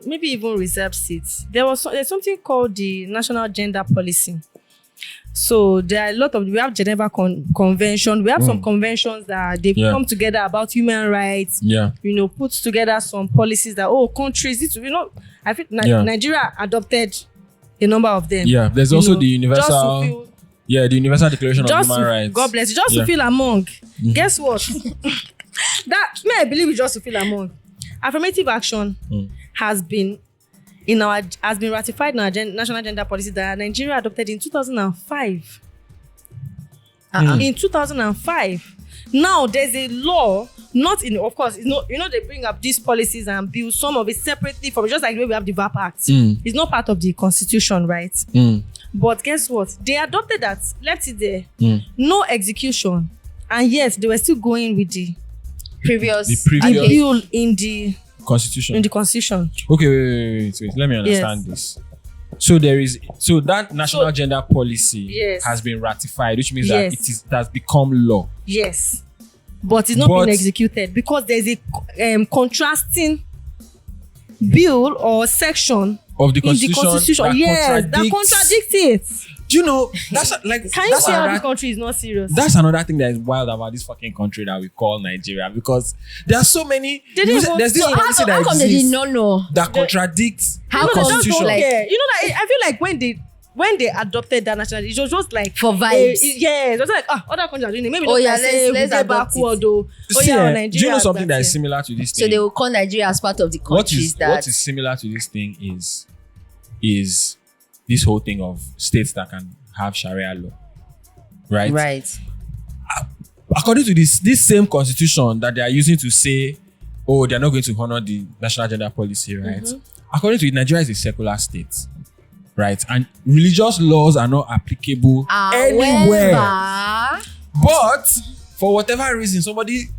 maybe even reserved seats. There's something called the National Gender Policy. So there are a lot of we have Geneva Convention. We have some conventions that they've come together about human rights. Yeah. You know, put together some policies that countries need to. You know, I think Nigeria adopted a number of them. Yeah. There's also the universal. Just to feel, the Universal Declaration of Human Rights. God bless you. Just to feel among. Guess what? I believe it's just to feel among. Affirmative action has been ratified in our national gender policy that Nigeria adopted in 2005. In 2005. Now there's a law, not in, of course, they bring up these policies and bills, some of it separately from, just like the way we have the VAP Act. It's not part of the constitution, right? But guess what? They adopted that, left it there. No execution. And yet they were still going with the previous bill in the Constitution. In the constitution. Okay, wait. Let me understand this. So that national gender policy has been ratified, which means that it has become law. Yes. But it's not been executed because there's a contrasting bill or section of the in the constitution. That contradicts it. Do you know, that's like, can you see how this country is not serious? That's another thing that is wild about this fucking country that we call Nigeria, because there are so many. There's this policy that exists that contradicts the constitution. You know that I feel like when they adopted that national, it was just like for vibes. It was like other countries are doing it. Maybe let's adopt backward. Nigeria. Do you know something that is similar to this thing? So they will call Nigeria as part of the countries what is similar to this thing is this whole thing of states that can have Sharia law, right? Right. According to this same constitution that they are using to say, they are not going to honor the national gender policy, right? According to it, Nigeria is a secular state, right? And religious laws are not applicable anywhere. But for whatever reason, somebody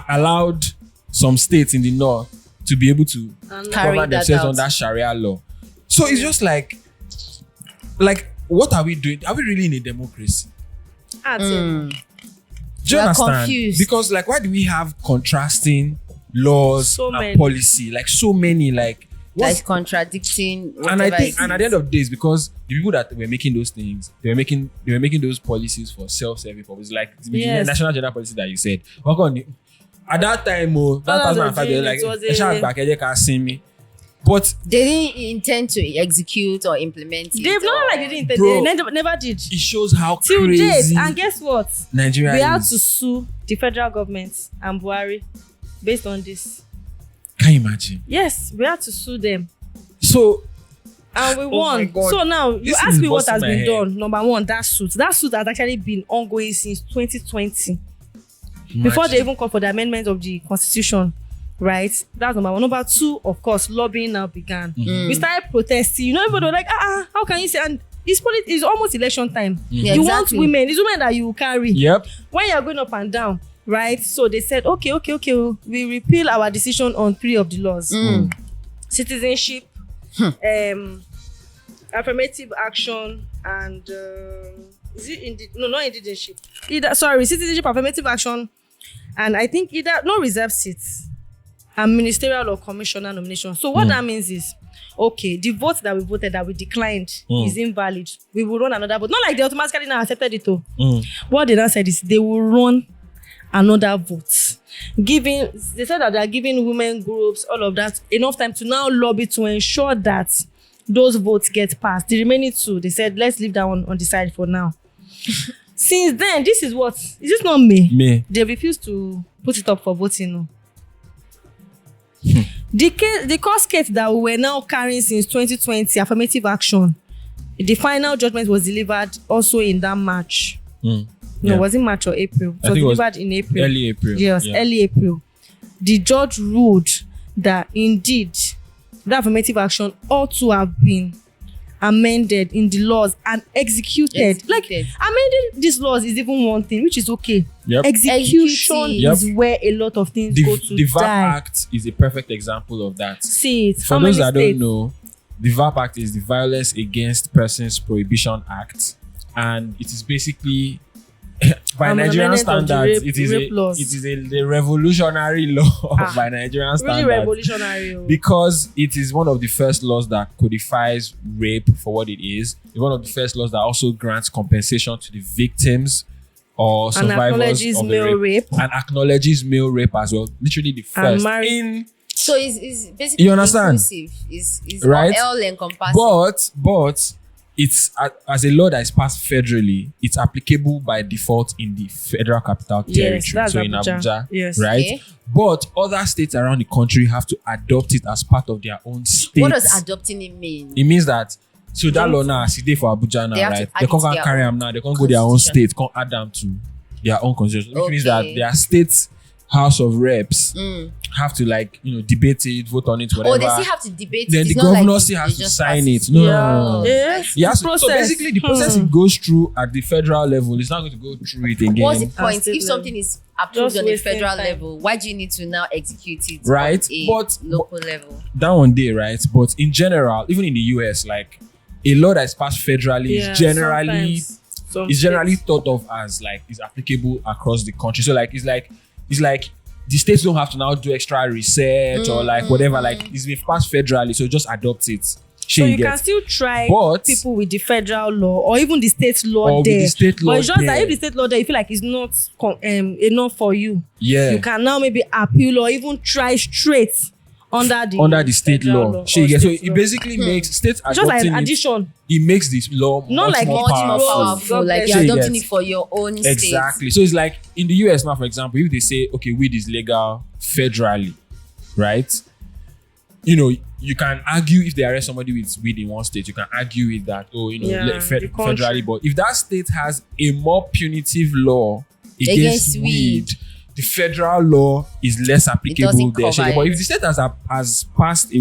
allowed some states in the north to be able to cover themselves under Sharia law. So it's just like, what are we doing? Are we really in a democracy? Do you understand? Confused. Because why do we have contrasting laws and policy? So many, what's contradicting? And I think, and at the end of the day, it's because the people that were making those things, they were making those policies for self-serving purposes, like the national gender policy that you said. At that time, that 2005, they were like, but they didn't intend to execute or implement it. They've not they didn't. They never did. It shows how till crazy. Date. And guess what? Nigeria. We had to sue the federal government and Buhari based on this. Can you imagine? Yes, we had to sue them. So, and we won. So now you ask me what has been done. Number one, that suit has actually been ongoing since 2020. Before they even called for the amendment of the constitution. Right, that's number one. Number two, of course, lobbying now began. We started protesting. You know, everybody were like, how can you say? And it's almost election time. You want women. It's women that you carry. Yep. When you're going up and down, right? So they said, okay, we repeal our decision on 3 of the laws: citizenship, affirmative action, and not indigenship. Citizenship, affirmative action, and I think either no reserved seats. And ministerial or commissioner nomination. So what that means is, the vote that we voted that we declined is invalid. We will run another vote. Not like they automatically now accepted it. What they now said is they will run another vote. They said that they are giving women groups, all of that, enough time to now lobby to ensure that those votes get passed. The remaining 2, they said, let's leave that one on the side for now. Since then, this is this not May? They refused to put it up for voting. No. The court case that we were now carrying since 2020, affirmative action, the final judgment was delivered also in that March. Was it March or April? It was delivered in April. Early April. Yes, early April. The judge ruled that indeed the affirmative action ought to have been amended in the laws and executed. Like amending these laws is even one thing, which is okay. Execution is where a lot of things go to the VAP die. Act is a perfect example of that. See it. For those that don't know, the VAP Act is the Violence Against Persons Prohibition Act, and it is basically by Nigerian standards, it is a revolutionary law by Nigerian standards. Really revolutionary. Because it is one of the first laws that codifies rape for what it is. It's one of the first laws that also grants compensation to the victims or survivors of the rape. And acknowledges male rape as well. Literally the first. So it's basically you understand? Inclusive. It's right? all encompassing. But it's as a law that is passed federally, it's applicable by default in the Federal Capital Territory, so in Abuja, right? Okay. But other states around the country have to adopt it as part of their own state. What does adopting it mean? It means that that law now, see they for Abuja now, right? They can't carry them now. They can't go their own state, can't add them to their own constitution. Which means that their state House of Reps have to debate it, vote on it, whatever. Oh, they still have to debate it. Then the governor still has to sign it. No. Yes. So basically, the process it goes through at the federal level, it's not going to go through it again. What's the point? If something is approved on the federal level, why do you need to now execute it right? On a local level? That one day, right? But in general, even in the US, like a law that's passed federally is generally thought of as is applicable across the country. So it's like the states don't have to now do extra research or whatever. It's been passed federally, so just adopt it. So you can still try people with the federal law or even the state law there. But it's just that if the state law there, you feel like it's not enough for you. Yeah. You can now maybe appeal or even try straight under the state law. So it basically makes states adopting just like addition. It makes this law much more powerful. Like you're adopting it for your own state. Exactly. So it's like in the US now, for example, if they say, okay, weed is legal federally, right? You can argue if they arrest somebody with weed in one state, you can argue with that, federally. But if that state has a more punitive law against weed, the federal law is less applicable there. But if the state has passed the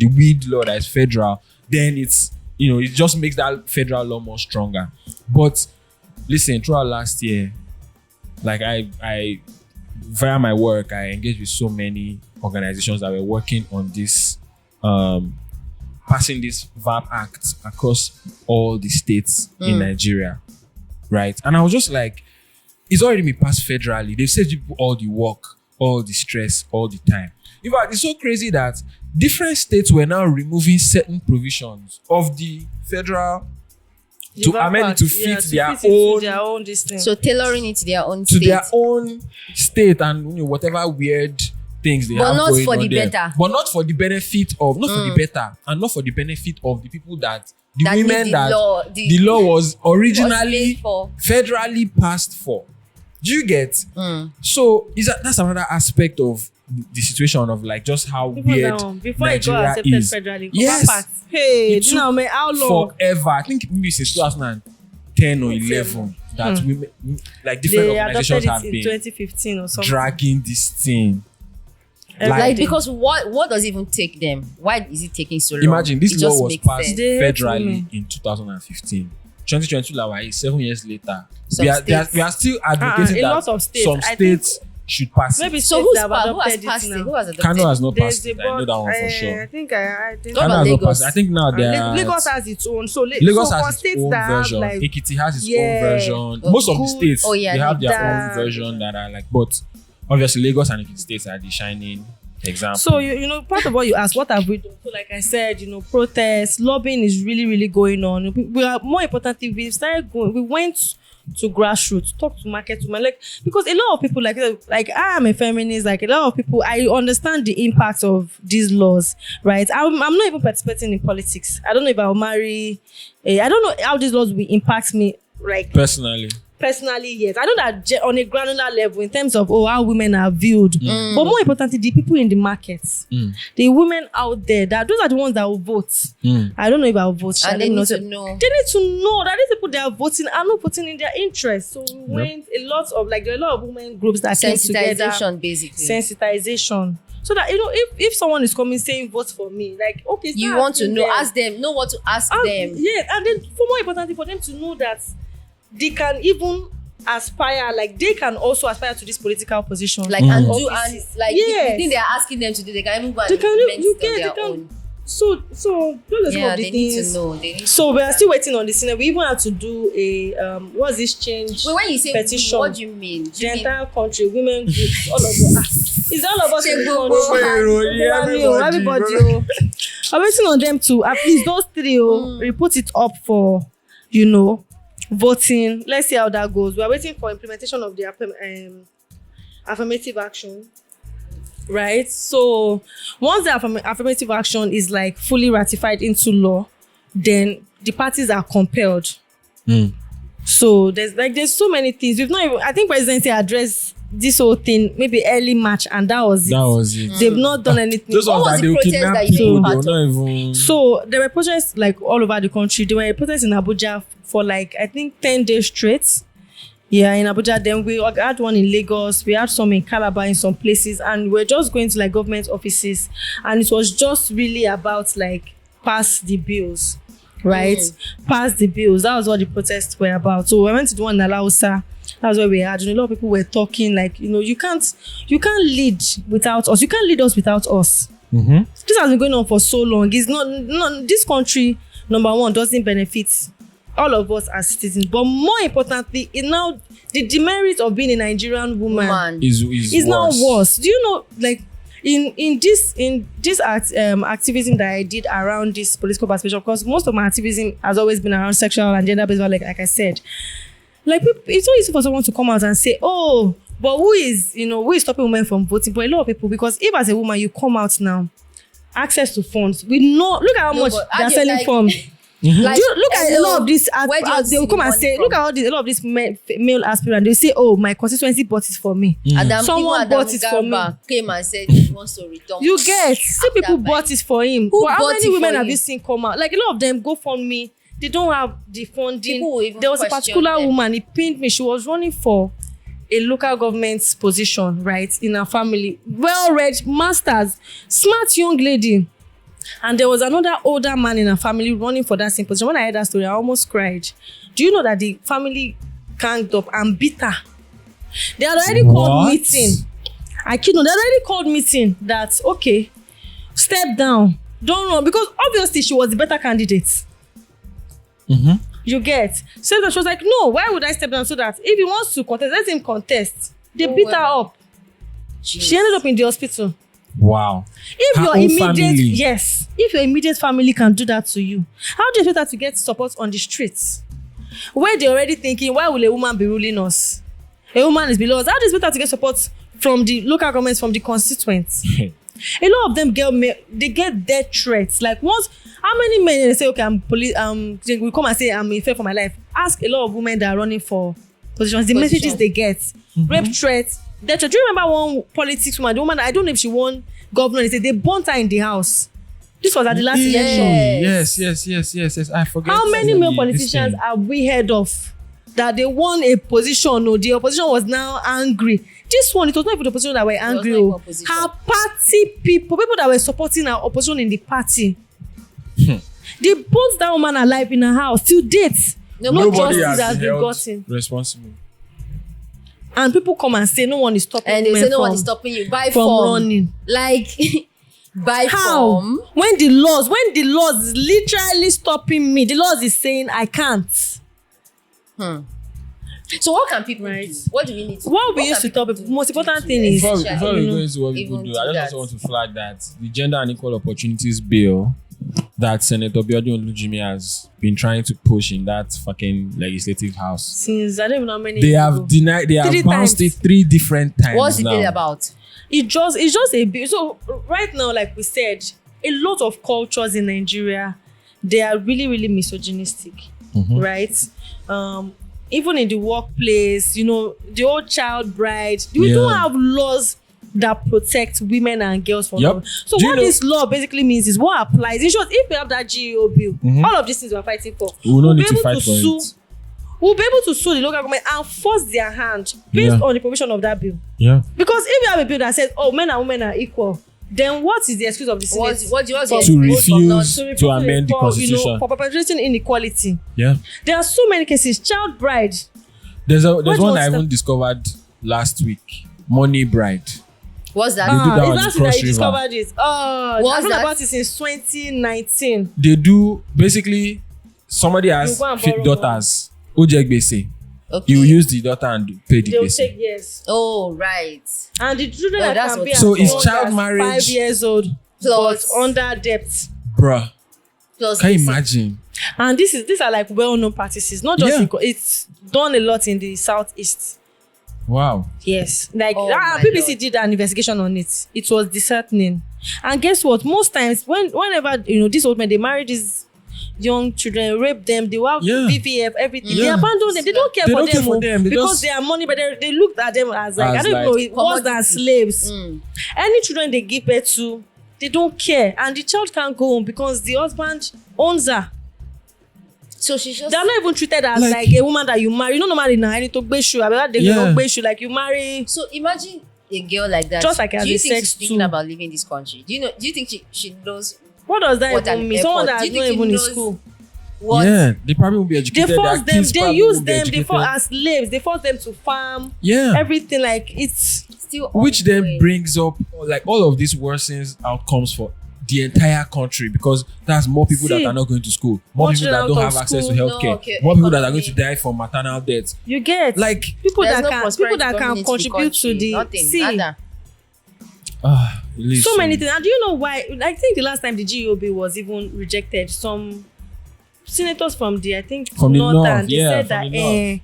weed law that is federal, then it's it just makes that federal law more stronger. But listen, throughout last year, I via my work, I engaged with so many organizations that were working on this, passing this VAP Act across all the states in Nigeria, right? And I was just like, it's already been passed federally. They've saved people all the work, all the stress, all the time. In fact, it's so crazy that different states were now removing certain provisions of the federal to amend it to fit their own distance. So tailoring it to their own state. To their own state and whatever weird things they have going on there. But not for the better. But not for the benefit of, not for the better, and not for the benefit of the people the women the law was originally federally passed for. Do you get? So that's another aspect of the situation of just how weird before Nigeria it got is. federally. Yes. Hey, it took how long? Forever. I think maybe since 2010 or 11 that women, different organizations have been 2015 or something, dragging this thing. Because what does it even take them? Why is it taking so long? Imagine this law was passed federally in 2015. 2022, 7 years later, we are still advocating that some states should pass it. Maybe so who has passed it? Who has adopted it? Kano has not passed it. I know that one for sure. I think Kano has not passed it. I think now Lagos has its own. So Lagos has its own version. Ekiti has its own version. Most of the states they have their own version that are but obviously Lagos and Ekiti states are the shining example. So part of what you asked, what have we done? So like I said, protests, lobbying is really, really going on. We are more importantly, we went to grassroots, talk to market women, because a lot of people like I am a feminist, a lot of people, I understand the impact of these laws, right? I'm not even participating in politics. I don't know if I'll marry. I don't know how these laws will impact me, personally, yes. I know that on a granular level, in terms of how women are viewed, but more importantly, the people in the markets, the women out there, those are the ones that will vote. I don't know if I'll vote. And they need to know. They need to know that these people they are voting are not voting in their interest. So we went a lot of there are a lot of women groups that came together. Sensitization, basically. Sensitization. So that, if someone is coming saying vote for me, like, okay, you want to know, ask them, know what to ask them. Yeah, and then for more importantly, for them to know that they can even aspire, like they can also aspire to this political position, like and do, and like the thing they are asking them to do, they can even go and implement it on their own. So those are the need things. to know. So we are still waiting on the Senate. We even had to do a what's this change? When you say petition, what do you mean? The entire country, women groups, all of us. It's all of us in the country. Everybody. I'm waiting on them to at least those three. We put it up for voting. Let's see how that goes. We are waiting for implementation of the affirmative action. Right, so once the affirmative action is like fully ratified into law, then the parties are compelled. So there's so many things. We've not even, I think presidency addressed this whole thing maybe early March, and that was it. They've not done anything. What was the protest that you made part of? So there were protests like all over the country. There were protests in Abuja for like I think 10 days straight. Yeah, in Abuja. Then we had one in Lagos. We had some in Calabar in some places, and we're just going to like government offices, and it was just really about like pass the bills, right? Pass the bills. That was what the protests were about. So we went to the one in Alausa. That was where we had. A lot of people were talking like, you can't lead without us. You can't lead us without us. This has been going on for so long. It's not this country. Number one, doesn't benefit all of us as citizens, but more importantly, now the demerit of being a Nigerian woman is now worse. Do you know, like in this activism that I did around this political participation, of course, most of my activism has always been around sexual and gender-based violence, like I said. Like it's so easy for someone to come out and say, "Oh, but who is stopping women from voting?" But a lot of people, because if as a woman you come out now, access to funds, we know. Look at how much they are selling funds. Like, look at a lot of this. They will come and say, look at a lot of this male aspirant. They'll say, "Oh, my constituency bought it for me. Someone bought it for me." Came and said he wants to return. You get some people bought it for him. How many women have you seen come out? Like a lot of them go fund me. They don't have the funding. There was a particular woman. He pinned me. She was running for a local government position, right, in her family. Well-read, masters, smart young lady. And there was another older man in her family running for that same position. When I heard that story, I almost cried. Do you know that the family ganged up and beat her? They had already called meeting. I kid you, they had already called meeting that, okay, step down. Don't run. Because obviously she was the better candidate. You get. So she was like, no, why would I step down? So that if he wants to contest, let him contest. They beat her up. Jeez. She ended up in the hospital. Wow. If your immediate family can do that to you, how do you expect her to get support on the streets? Where they're already thinking, why will a woman be ruling us? A woman is below us. How do you expect her to get support from the local governments, from the constituents? A lot of them get death threats. Like once, how many men they say, okay, I'm police, they will come and say I'm in fear for my life. Ask a lot of women that are running for positions, the messages they get. Rape threats. Do you remember one politics woman? The woman, I don't know if she won governor. They burnt her in the house. This was at the last election. Yes. I forget. How many male politicians have we heard of that they won a position? No, the opposition was now angry. This one, it was not even the opposition that were angry. Her party people that were supporting her opposition in the party, they burnt that woman alive in her house till date. No justice has been gotten. Responsible. And people come and say no one is stopping and they say no one is stopping you from running. Like by how? Form. When the laws is literally stopping me, the laws is saying I can't. So what can people do? What do we need to do? What we used to tell people, most important thing is before we go into what people do, I just also want to flag that the Gender and Equal Opportunities Bill that Senator Biodun Olujimi has been trying to push in that fucking legislative house. Since I don't even know how many. They have denied. They have bounced it 3 different times. What's the bill about? It's just a bill. So right now, like we said, a lot of cultures in Nigeria, they are really, really misogynistic, right? Even in the workplace, the old child bride. We don't have laws that protect women and girls from them. So what this law basically means is what applies. In short, if we have that GEO bill, all of these things we're fighting for, we'll be able to sue. We'll be able to sue the local government and force their hand based on the provision of that bill. Yeah. Because if you have a bill that says, oh, men and women are equal, then what is the excuse of the Senate? What do you to refuse to amend the constitution? For perpetrating inequality. Yeah. There are so many cases. Child bride. There's one I even discovered last week. Money bride. What's that? They do that on It's the not that Cross you River. discovered it. I've What's heard that? about it since 2019. They do basically somebody has You go and borrow daughters. Ojegbese. Okay. You use the daughter and pay the They'll gbese. take years. Oh, right. And the children Oh, that that's can be what- as So is young child as marriage- 5 years old Plus- but under debt. Bruh. Plus, Can you listen, imagine? And these are like well-known practices. Not just Yeah. it's done a lot in the southeast. Wow. Yes, like Oh my BBC Lord. did an investigation on it. It was disheartening. And guess what? Most times, whenever these old men they marry these young children, rape them, they will have Yeah. VVF, everything. They Yeah. abandon them. They don't care They for don't them care for oh, them. They because just- they are money. But they looked at them as like As I don't like know, it was than commodity. slaves. Mm. Any children they give birth to, they don't care, and the child can't go home because the husband owns her. So she's just They are not even treated as Like- like a woman that you marry. You know, normally now any to beshu, I mean, they Yeah. don't beshu like you marry. So imagine a girl like that. Just like as do you a think sex she's thinking tool. about leaving this country? Do you think she knows What does that What even an mean? Someone effort. that Do is you not think even he in knows school. what? Yeah, they probably won't be They educated. force Their them. kids They probably use won't be them. They educated. force as slaves. They force them to farm. Yeah. Everything like it's. Still Which then ongoing. brings up like all of these worsens outcomes for the entire country because that's more people See, that are not going to school, more more people that children don't out have of access to school. healthcare, No, okay, more people that are going economy. to die from maternal death. You get Like, people There's that no can prosperity people that coming can into the contribute to country. the Nothing. see. Nada. it leaves So many me- things. And do you know why? I think the last time the GOB was even rejected, some senators from the From the northern, north, they yeah, said from that the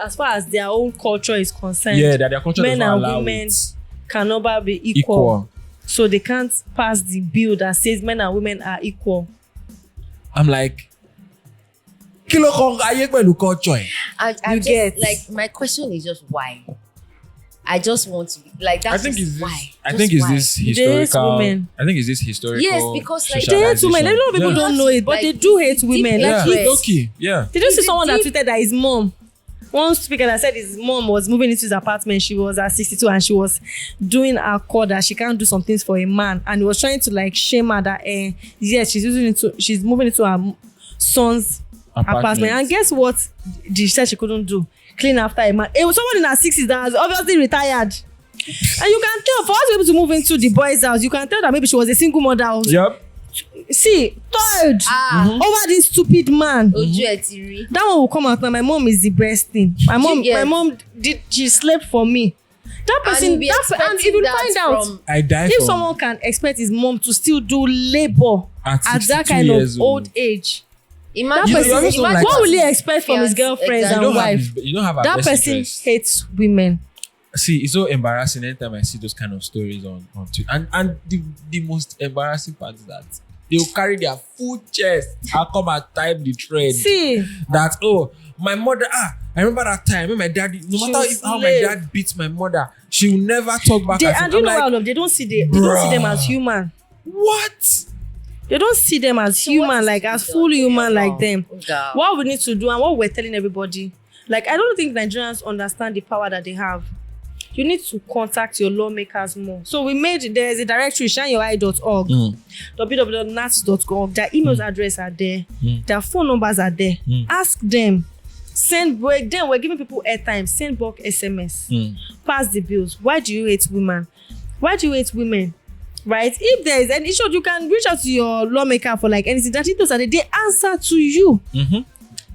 as far as their own culture is concerned, Yeah, that their culture does men not and allow women it. can never be Equal. so they can't pass the bill that says men and women are equal. I'm like, kilo kan ayé pẹ̀lú culture. I You just, get. like my question is just why. I just want to be like that's I think just it's why. this. I Just think it's why. this They hate historical. women. I think it's this historical. Yes, because, like, They hate women. A lot of people Yeah. don't know it, but Like, they do hate deep women. Yeah, Like, interest. okay. Yeah. did you see Is it someone that deep? tweeted that his mom? One speaker that said his mom was moving into his apartment. She was at 62 and she was doing a call that she can't do some things for a man, and he was trying to like shame her that yes, she's moving into her son's apartment. And guess what? She said she couldn't do clean after a man. It was someone in her 60s that was obviously retired. And you can tell for us to be able to move into the boys' house, you can tell that maybe she was a single mother. Yep. See, third over this stupid man. Ojú ẹ̀ ti rí. That one will come out now. My mom is the best thing. My get- mom she slept for me. That person, And and if you find out, I die if from someone can expect his mom to still do labor At at that 62 kind of years old. old age, Imagine, that person, always don't like what will he that. expect from his girlfriends Exactly. and wife? you don't have a That best person interest. hates women. See, it's so embarrassing anytime I see those kind of stories on Twitter. And the most embarrassing part is that they'll carry their full chest and come and type the thread See, that, oh, my mother, I remember that time when my daddy, no She matter was how my slave. dad beats my mother, she will never talk back at and him. you know I'm all like, of they don't see they don't see them as Bruh. human. what? They don't see them as So what human, is like to be as done? full human Yeah, like no. them. God. What we need to do and what we're telling everybody, like I don't think Nigerians understand the power that they have. You need to contact your lawmakers more. So there's a directory, shineyoureye.org, www.nats.org. Their email address are there. Their phone numbers are there. Ask them. We're giving people airtime. Send bulk SMS. Pass the bills. Why do you hate women? Why do you hate women? Right? If there is an issue, you can reach out to your lawmaker for like anything. That those are they answer to you.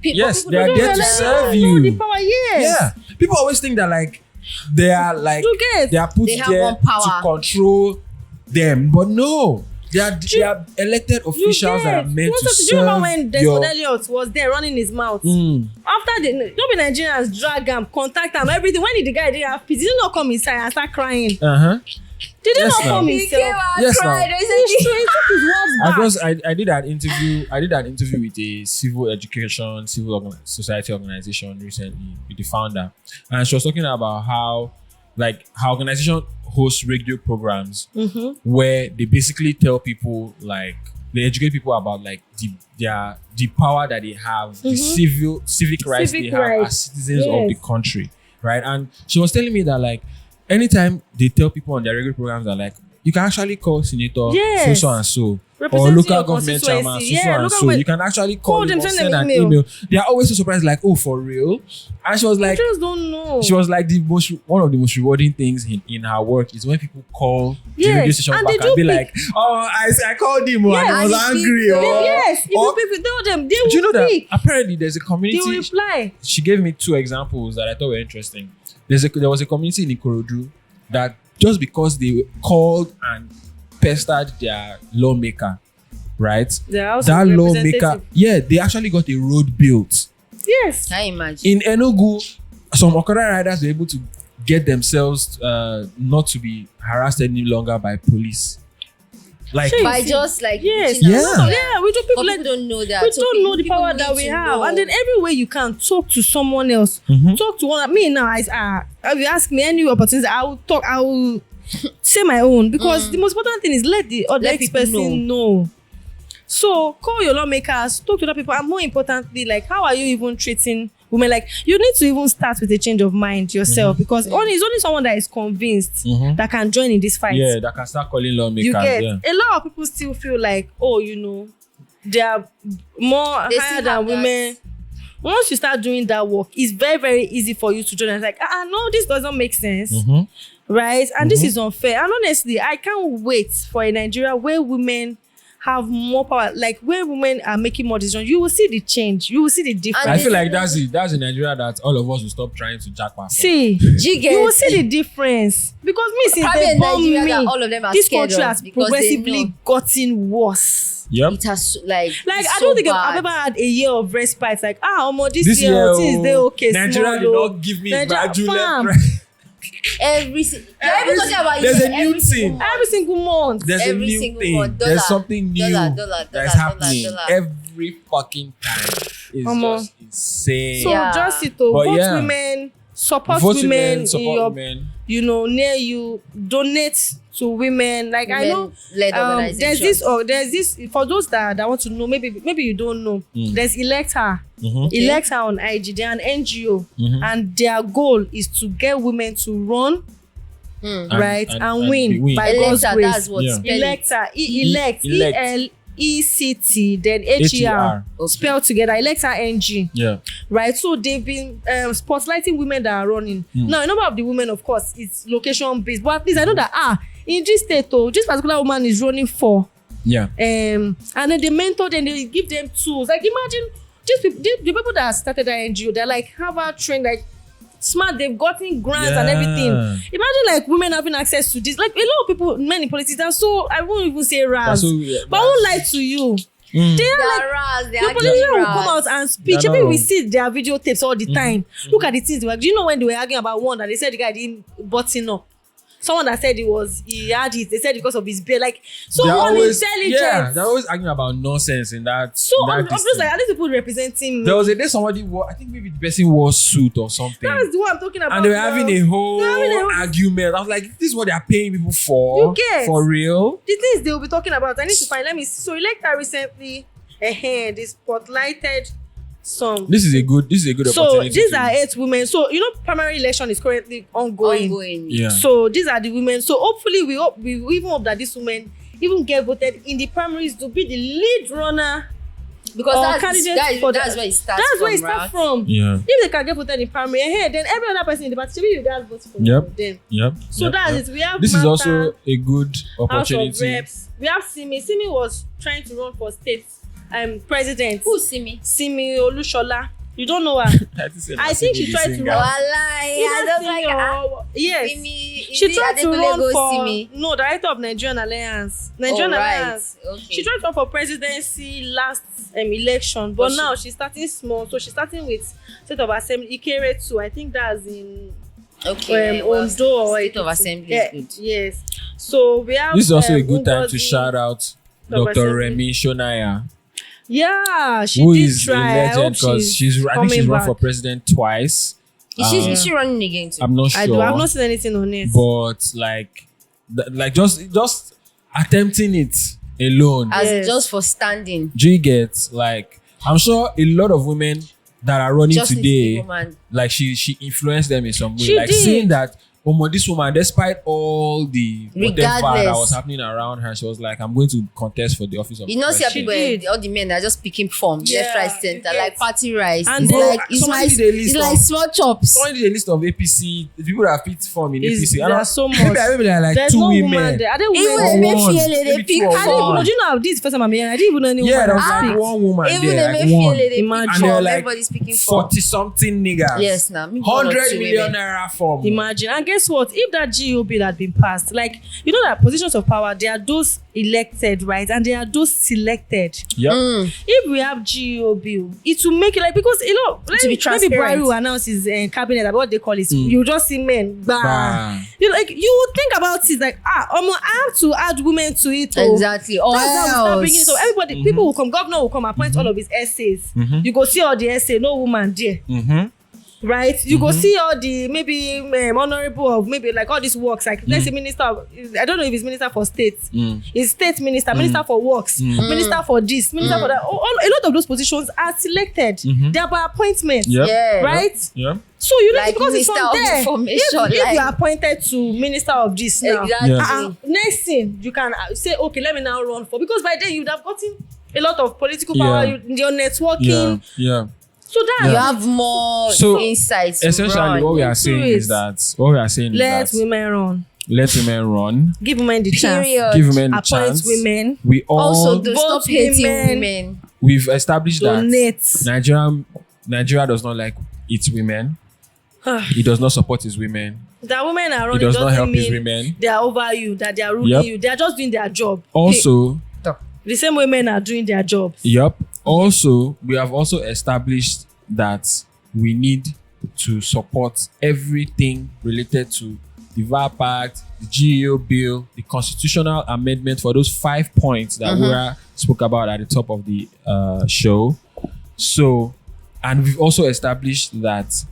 Yes, people they are don't there to realize serve They know the you. power, yes. Yeah. People always think that like they are like You get. they are put They have there one power. to control them, but no, they are elected You officials that are get. meant to Do you remember serve when your. Desmond Elliot was there running his mouth? Mm. After don't be Nigerians drag him, contact him, everything. When did the guy didn't have peace? Did he not come inside and start crying? Uh-huh. Did he Yes, not now. come He himself? came out, Yes, cried. now. I said, He took his words back. I did an interview with a civil society organization recently with the founder, and she was talking about how organization hosts radio programs where they basically tell people like they educate people about like the power that they have, the civic rights Civic they have rights. as citizens of Yes. the country, right? And she was telling me that like anytime they tell people on their radio programs that like you can actually call senator Yes. so and so. Or Representing local your government chairman, constituency. so Yeah, and local so. government- You can actually call them or send send them an email. email. They are always so surprised, like, oh, for real? And she was I like, just don't know. she was like one of the most rewarding things in her work is when people call the Yes, radio station and back they and do be pick. like, oh, I called him and Yes, I was and he angry. picked. Yes, or, if you tell them, they will do you know that speak. apparently there's a They will community? reply. She gave me 2 examples that I thought were interesting. There was a community in Ikorodu that just because they called and pestered their lawmaker, right? They're also That lawmaker, representative. yeah, they actually got a road built. Yes. Can you imagine? In Enugu, some Okada riders were able to get themselves not to be harassed any longer by police. Like, Shey. By just like Yes. reaching out Yeah. to them. Yeah, we do But people people like don't know that. we So don't know the people power need that we to have, know. and then every way you can talk to someone else, Mhm. talk to one. Me now, if you ask me any opportunity, I will talk. I will say my own because the most important thing is let the other Let people person know. So call your lawmakers, talk to other people, and more importantly, like how are you even treating women? Like you need to even start with a change of mind yourself because it's only someone that is convinced that can join in this fight. yeah, that can start calling lawmakers. You get Yeah. a lot of people still feel like, oh, they are more They higher still than have that. women. Once you start doing that work, it's very, very easy for you to join. It's like, no, this doesn't make sense, right? And this is unfair. And honestly, I can't wait for a Nigeria where women have more power, like where women are making more decisions. You will see the change. You will see the difference. I feel like that's in Nigeria that all of us will stop trying to jack back. See, you will see the difference because me since Probably they in born Nigeria me, that all of them are this scared country of has because they progressively know. gotten worse. Yep. It has like Like it's I so don't think bad. I've ever had a year of respite. Like this This year, year, things they okay. Nigeria did small, not give me Nigeria, graduate. fam. Every talking about There's it a new every single thing. month. Every single month. There's a Every new single thing. one, There's dollar, something new dollar, that's dollar, happening dollar. every fucking time. It's Omo. just insane. So Yeah. just to But vote yeah. women, support Vote women in support your, women. near you, donate to women. Like I know, Women-led organizations. there's this for those that want to know. Maybe you don't know. There's Elect Her. Elect Her on IG. They're an NGO, and their goal is to get women to run. Right and win by God's Electa, grace. that's what Yeah. spell it. Electa, elect, Elect. ELECT, then HER, Okay. spelled together. Electa NG. Yeah. Right, so they've been spotlighting women that are running. Now, a number of the women, of course, it's location based, but at least I know that in this state, this particular woman is running for. Yeah. And then they mentor them, they give them tools. Like imagine the people that started that NGO, they're like Harvard trained, like smart, they've gotten grants and everything. Imagine like women having access to this. Like a lot of people, many politicians, and so I won't even say Raz, but I won't lie to you. They are like Ras, they the are politician will ras. come out and speak. Yeah, Maybe no. we see their videotapes all the time. Look at the things they were. Do you know when they were arguing about one that they said the guy didn't button up? Someone that said he had it. They said because of his beard. Like someone intelligent. Yeah, they're always arguing about nonsense in that. So in that I'm just like at least people representing me. there was a day somebody wore, I think maybe the person wore suit or something. That's the one I'm talking about. And they were now. having a whole They're having a whole- argument. I was like, this is what they are paying people for? You get. For real? The things they will be talking about. I need to find. Let me see. So Electa recently, they spotlighted some. This is a good So opportunity. these are 8 women. So primary election is currently ongoing. Yeah. So these are the women. So hopefully we even hope that these women even get voted in the primaries to be the lead runner. Because Or that's candidates for that's the- where it starts That's from, where it starts right? from. Yeah. If they can get voted in primary, then every other person in the party, you guys vote for Yep. them. Yep. So yep, that's yep. it. We have This is Martha, also a good House of opportunity. Reps. We have Simi. Simi was trying to run for state president. Who see me? Simi Olushola. You don't know her. I think she tried to run. I don't like Yes. see me. She tried to run for see me. director of Nigerian Alliance. Oh, right. Alliance. Okay. She tried to run for presidency last election, but But now she's starting small. So she's starting with State of Assembly Ikere 2. I think that's in Okay. Ondo or State of Assembly yeah, is good. yes. So we have. This is also a good time to Ngozi. shout out Of Dr. Assembly. Remi Shonaya, Yeah, she who did is a try. I hope legend because I think she's coming run back. for president twice. Is she running again too? I'm not sure. I do. I've not seen anything on it. But like just attempting it alone. As Yes. just for standing. Do you get, like, I'm sure a lot of women that are running Just need to be today, woman. like she influenced them in some way. She Like did. seeing that this woman, despite all the whatever that was happening around her, she was like, I'm going to contest for the office of see people, all the men are just picking form left, right, center, like party rice. And it's like small chops. Someone did a list of APC, the people that picked form in APC. There are so much. Maybe there are like There's 2 no women. woman there. Are they Even women? they pick I didn't even know. form. Do you know this is the first time I'm hearing? I didn't even know any Yeah, woman. there was like one woman Even there, they like one. they pick Imagine. And they're form. like Everybody's picking form. 40-something niggas. Yes, now 100 million naira form. Imagine. And guess what? If that GO bill had been passed, like, you know that positions of power, there are those elected, right? And there are those selected. Yep. If we have GO bill, it will make it like, because, you know, be maybe transparent. Buhari will announce his cabinet, what they call it. You just see men. Bah. You know, like, you would think about it like, I have to add women to it. Exactly. Or That's how we start bringing it. So else. everybody, people will come, governor will come, appoint all of his essays. You go see all the essay, no woman there. Right, you go see all the maybe honorable of maybe like all these works, like let's say minister of, I don't know if it's minister for state, it's state minister, minister for works, minister for this, minister for that. A lot of those positions are selected. They are by appointment. Yeah. Right. Yeah. So you know, Like because it's Minister from of there. Information, If you like- are appointed to minister of this now, Exactly. next thing you can say, okay, let me now run for, because by then you'd have gotten a lot of political power, your networking. Yeah. So that You have more insights. to Essentially, run. what we are saying is that let women run. Let women run. Give women the chance. Period. Give women the Appoint chance. women. We all Also, Vote stop hating women. women. we've established Donate. that Nigeria does not like its women. It does not support its women. That women are It running does not doesn't help its mean women. they are over you, that they are ruling you. They are just doing their job. Also, The same women are doing their jobs. Also, we have also established that we need to support everything related to the VAP Act, the GEO bill, the constitutional amendment for those 5 points that Wura spoke about at the top of the show. So, and we've also established that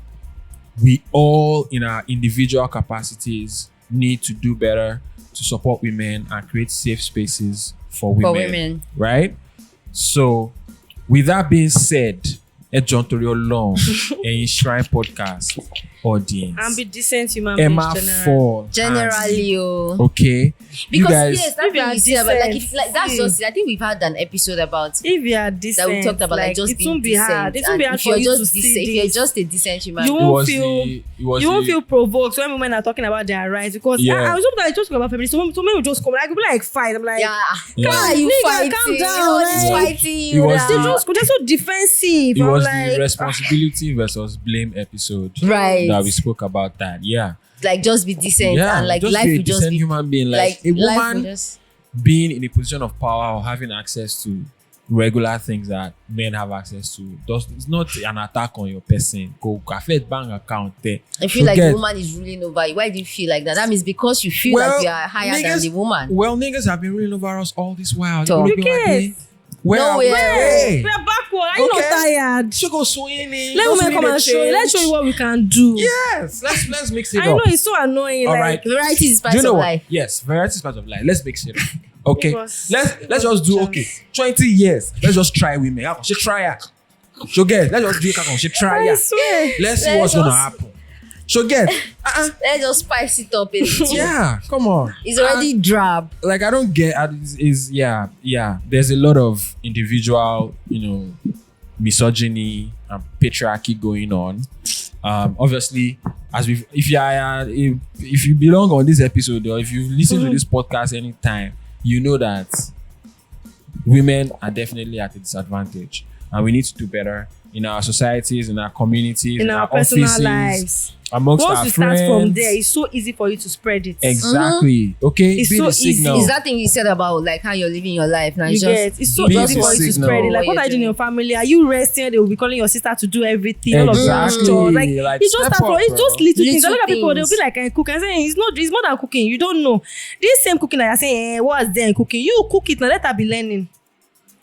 we all, in our individual capacities, need to do better to support women and create safe spaces for women. Right? So, with that being said, John Torio Long, a Shrine Podcast audience. And be decent human Emma beings. Fall. Generally, Okay. because you guys, yes, that's If you what are we say about, like, decent, that's just. I think we've had an episode about If you are decent, that we talked about, like just it being won't be decent. hard. It won't be And hard if for you're you to just see decent, if this. you're just a decent human, You being, won't feel you won't feel provoked when women are talking about their rights, because I was hoping that I just talk about feminism. So men will just come, I could be like fight. I'm like, Why are you nigga, fighting? calm down, Nobody's like- fighting It you. was now. they're so defensive. it I'm was like, the responsibility versus blame episode Right. that we spoke about that. Yeah. Like just be decent and like just life be a will just decent be human being. Like a life will woman just. being in a position of power or having access to regular things that men have access to, it's not an attack on your person. Go affect bank account there. I feel like the woman is ruling over you. Why do you feel like that? That means because you feel like you are higher than the woman. Well, niggas have been ruling over us all this while. Talk. You Yes. No way. we are backward. Are you not tired? Should go swinging. Let women come and show you. Let's show you what we can do. Yes, let's mix it I up. know it's so annoying. All like, right. Variety is Do part you know of what? life. Yes, variety is part of life. Let's mix it up. Okay, Because- let's just do 20 years. Let's just try women. She try it. She get. Let's just do it. She try I it. swear. Let's see Let's what's gonna just- happen. She get. Let's just spice it up a little. Yeah, come on. It's already drab. Like I don't get. Yeah. There's a lot of individual, misogyny and patriarchy going on. Obviously, if you belong on this episode or if you listen to this podcast anytime, you know that women are definitely at a disadvantage, and we need to do better in our societies, in our communities, in our personal offices, lives. amongst Once our you friends. start from there, it's so easy for you to spread it. Exactly. Okay. It's Be so the easy. signal. Is that thing you said about like how you're living your life now? You get it's so Be easy the for you to signal. spread it. Like, what are you doing in your family? Are you resting? They will be calling your sister to do everything. All of those Exactly. chores. Like, Like, it's just step that for up, it's bro. just little things. A Little lot of people they'll things. be like, I cook and saying it's more than cooking. You don't know. This same cooking that you're saying, what's there in cooking? You cook it now. Let her be learning.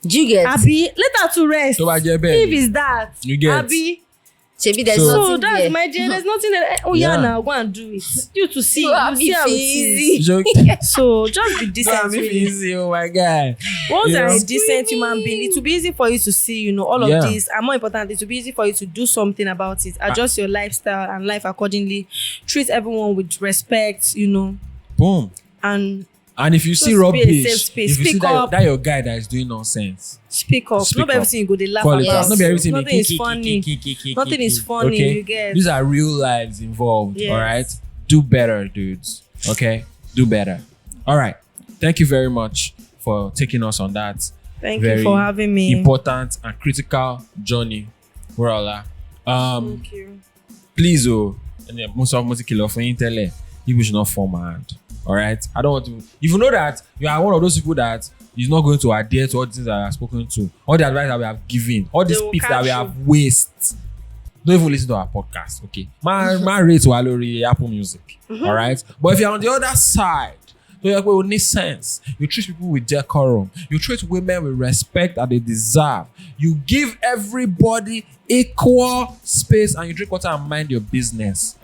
Do you get? Abi, let her to rest. Tó bá jẹ́ bẹ́ẹ̀ If ni, it's that, you get. Abi, Maybe there's So nothing that's there. my dear. There's nothing that. Oh Yeah. yeah, now go and do it. You to see. You are see how it busy. is. Joking. So just be decent. Really. Easy, oh my God. Once you're Yeah. a decent human being, it will be easy for you to see, all Yeah. of this. And more important, it will be easy for you to do something about it. Adjust your lifestyle and life accordingly. Treat everyone with respect, Boom. and And if you see Just be a rubbish, safe if space. you see Speak that, up. that your guy that is doing nonsense, speak up. Speak Not up. everything you go, they laugh call it about. out. Not be everything. Nothing is funny. Nothing is funny, Okay? you get. These are real lives involved. Yes. All right. Do better, dudes. Okay. Do better. All right. Thank you very much for taking us on that Thank very you for having me. important and critical journey. Wuraola. Thank you. Please, most of music killer for Intel, you should not form my hand. All right. I don't want to. If you know that you are one of those people that is not going to adhere to all the things that I have spoken to, all the advice that we have given, all the They will speech that we catch have wasted, don't even listen to our podcast. Okay. My rate to Alori Apple Music. All right. But if you're on the other side, so you're going to need sense. You treat people with decorum. You treat women with respect that they deserve. You give everybody equal space, and you drink water and mind your business.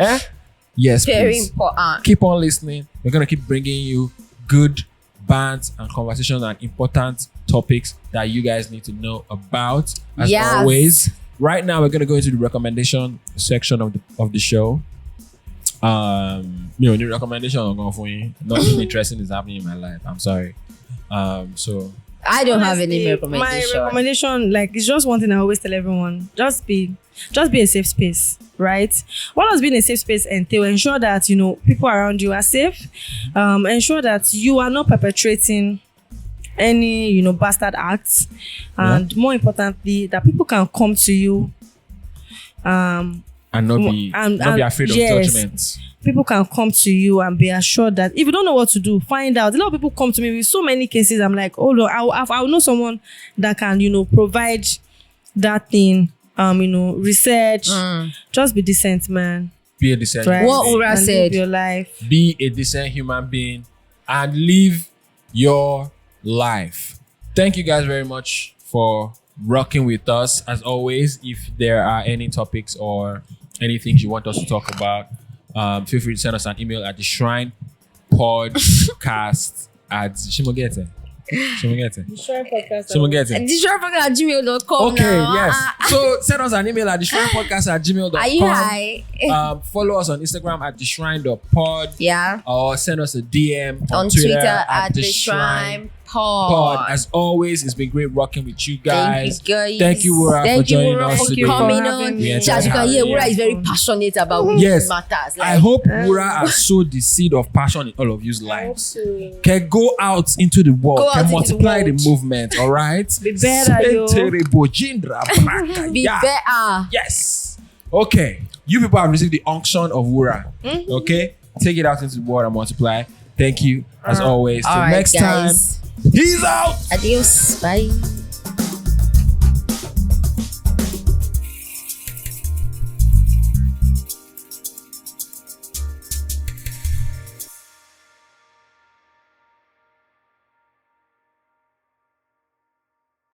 Yes, Very please. important. Keep on listening. We're going to keep bringing you good bands and conversations and important topics that you guys need to know about. As Yes. always, right now we're going to go into the recommendation section of the show. The recommendation I'm going for you. Nothing interesting is happening in my life. I'm sorry. So I don't have any Honestly, recommendation. My recommendation, it's just one thing I always tell everyone: just be a safe space, right? What does being a safe space entail? Ensure that people around you are safe. Ensure that you are not perpetrating any bastard acts, and more importantly, that people can come to you. and not be afraid of yes. judgment. People can come to you and be assured that if you don't know what to do, find out. A lot of people come to me with so many cases. I'm like, oh no, I'll know someone that can, provide that thing. Research. Just be decent, man. Be a decent Right? human What being. Ura And said. live your life. Be a decent human being and live your life. Thank you guys very much for rocking with us. As always, if there are any topics or any things you want us to talk about, feel free to send us an email at the Shrine Podcast at Shimogete. Gmail.com. Okay, now. yes. So send us an email at the Shrine Podcast at gmail.com. Are you high? Follow us on Instagram at the Shrine.pod. Yeah. Or send us a DM On Twitter at the Shrine Pod. As always, it's been great rocking with you guys. Thank you, guys. Thank you, Wura, for Thank you, joining Wura, us for today. coming For on. having me. As you can hear, Wura is very passionate about Yes. matters. I hope Wura has sowed the seed of passion in all of you's lives. Can go out into the world, Go out can into the multiply the world. movement, all right? Be better, yo. be Yeah. better. Yes. Okay. You people have received the unction of Wura. Okay? Take it out into the world and multiply. Thank you, as always. Till All right, next guys. time. He's out. Adios. Bye.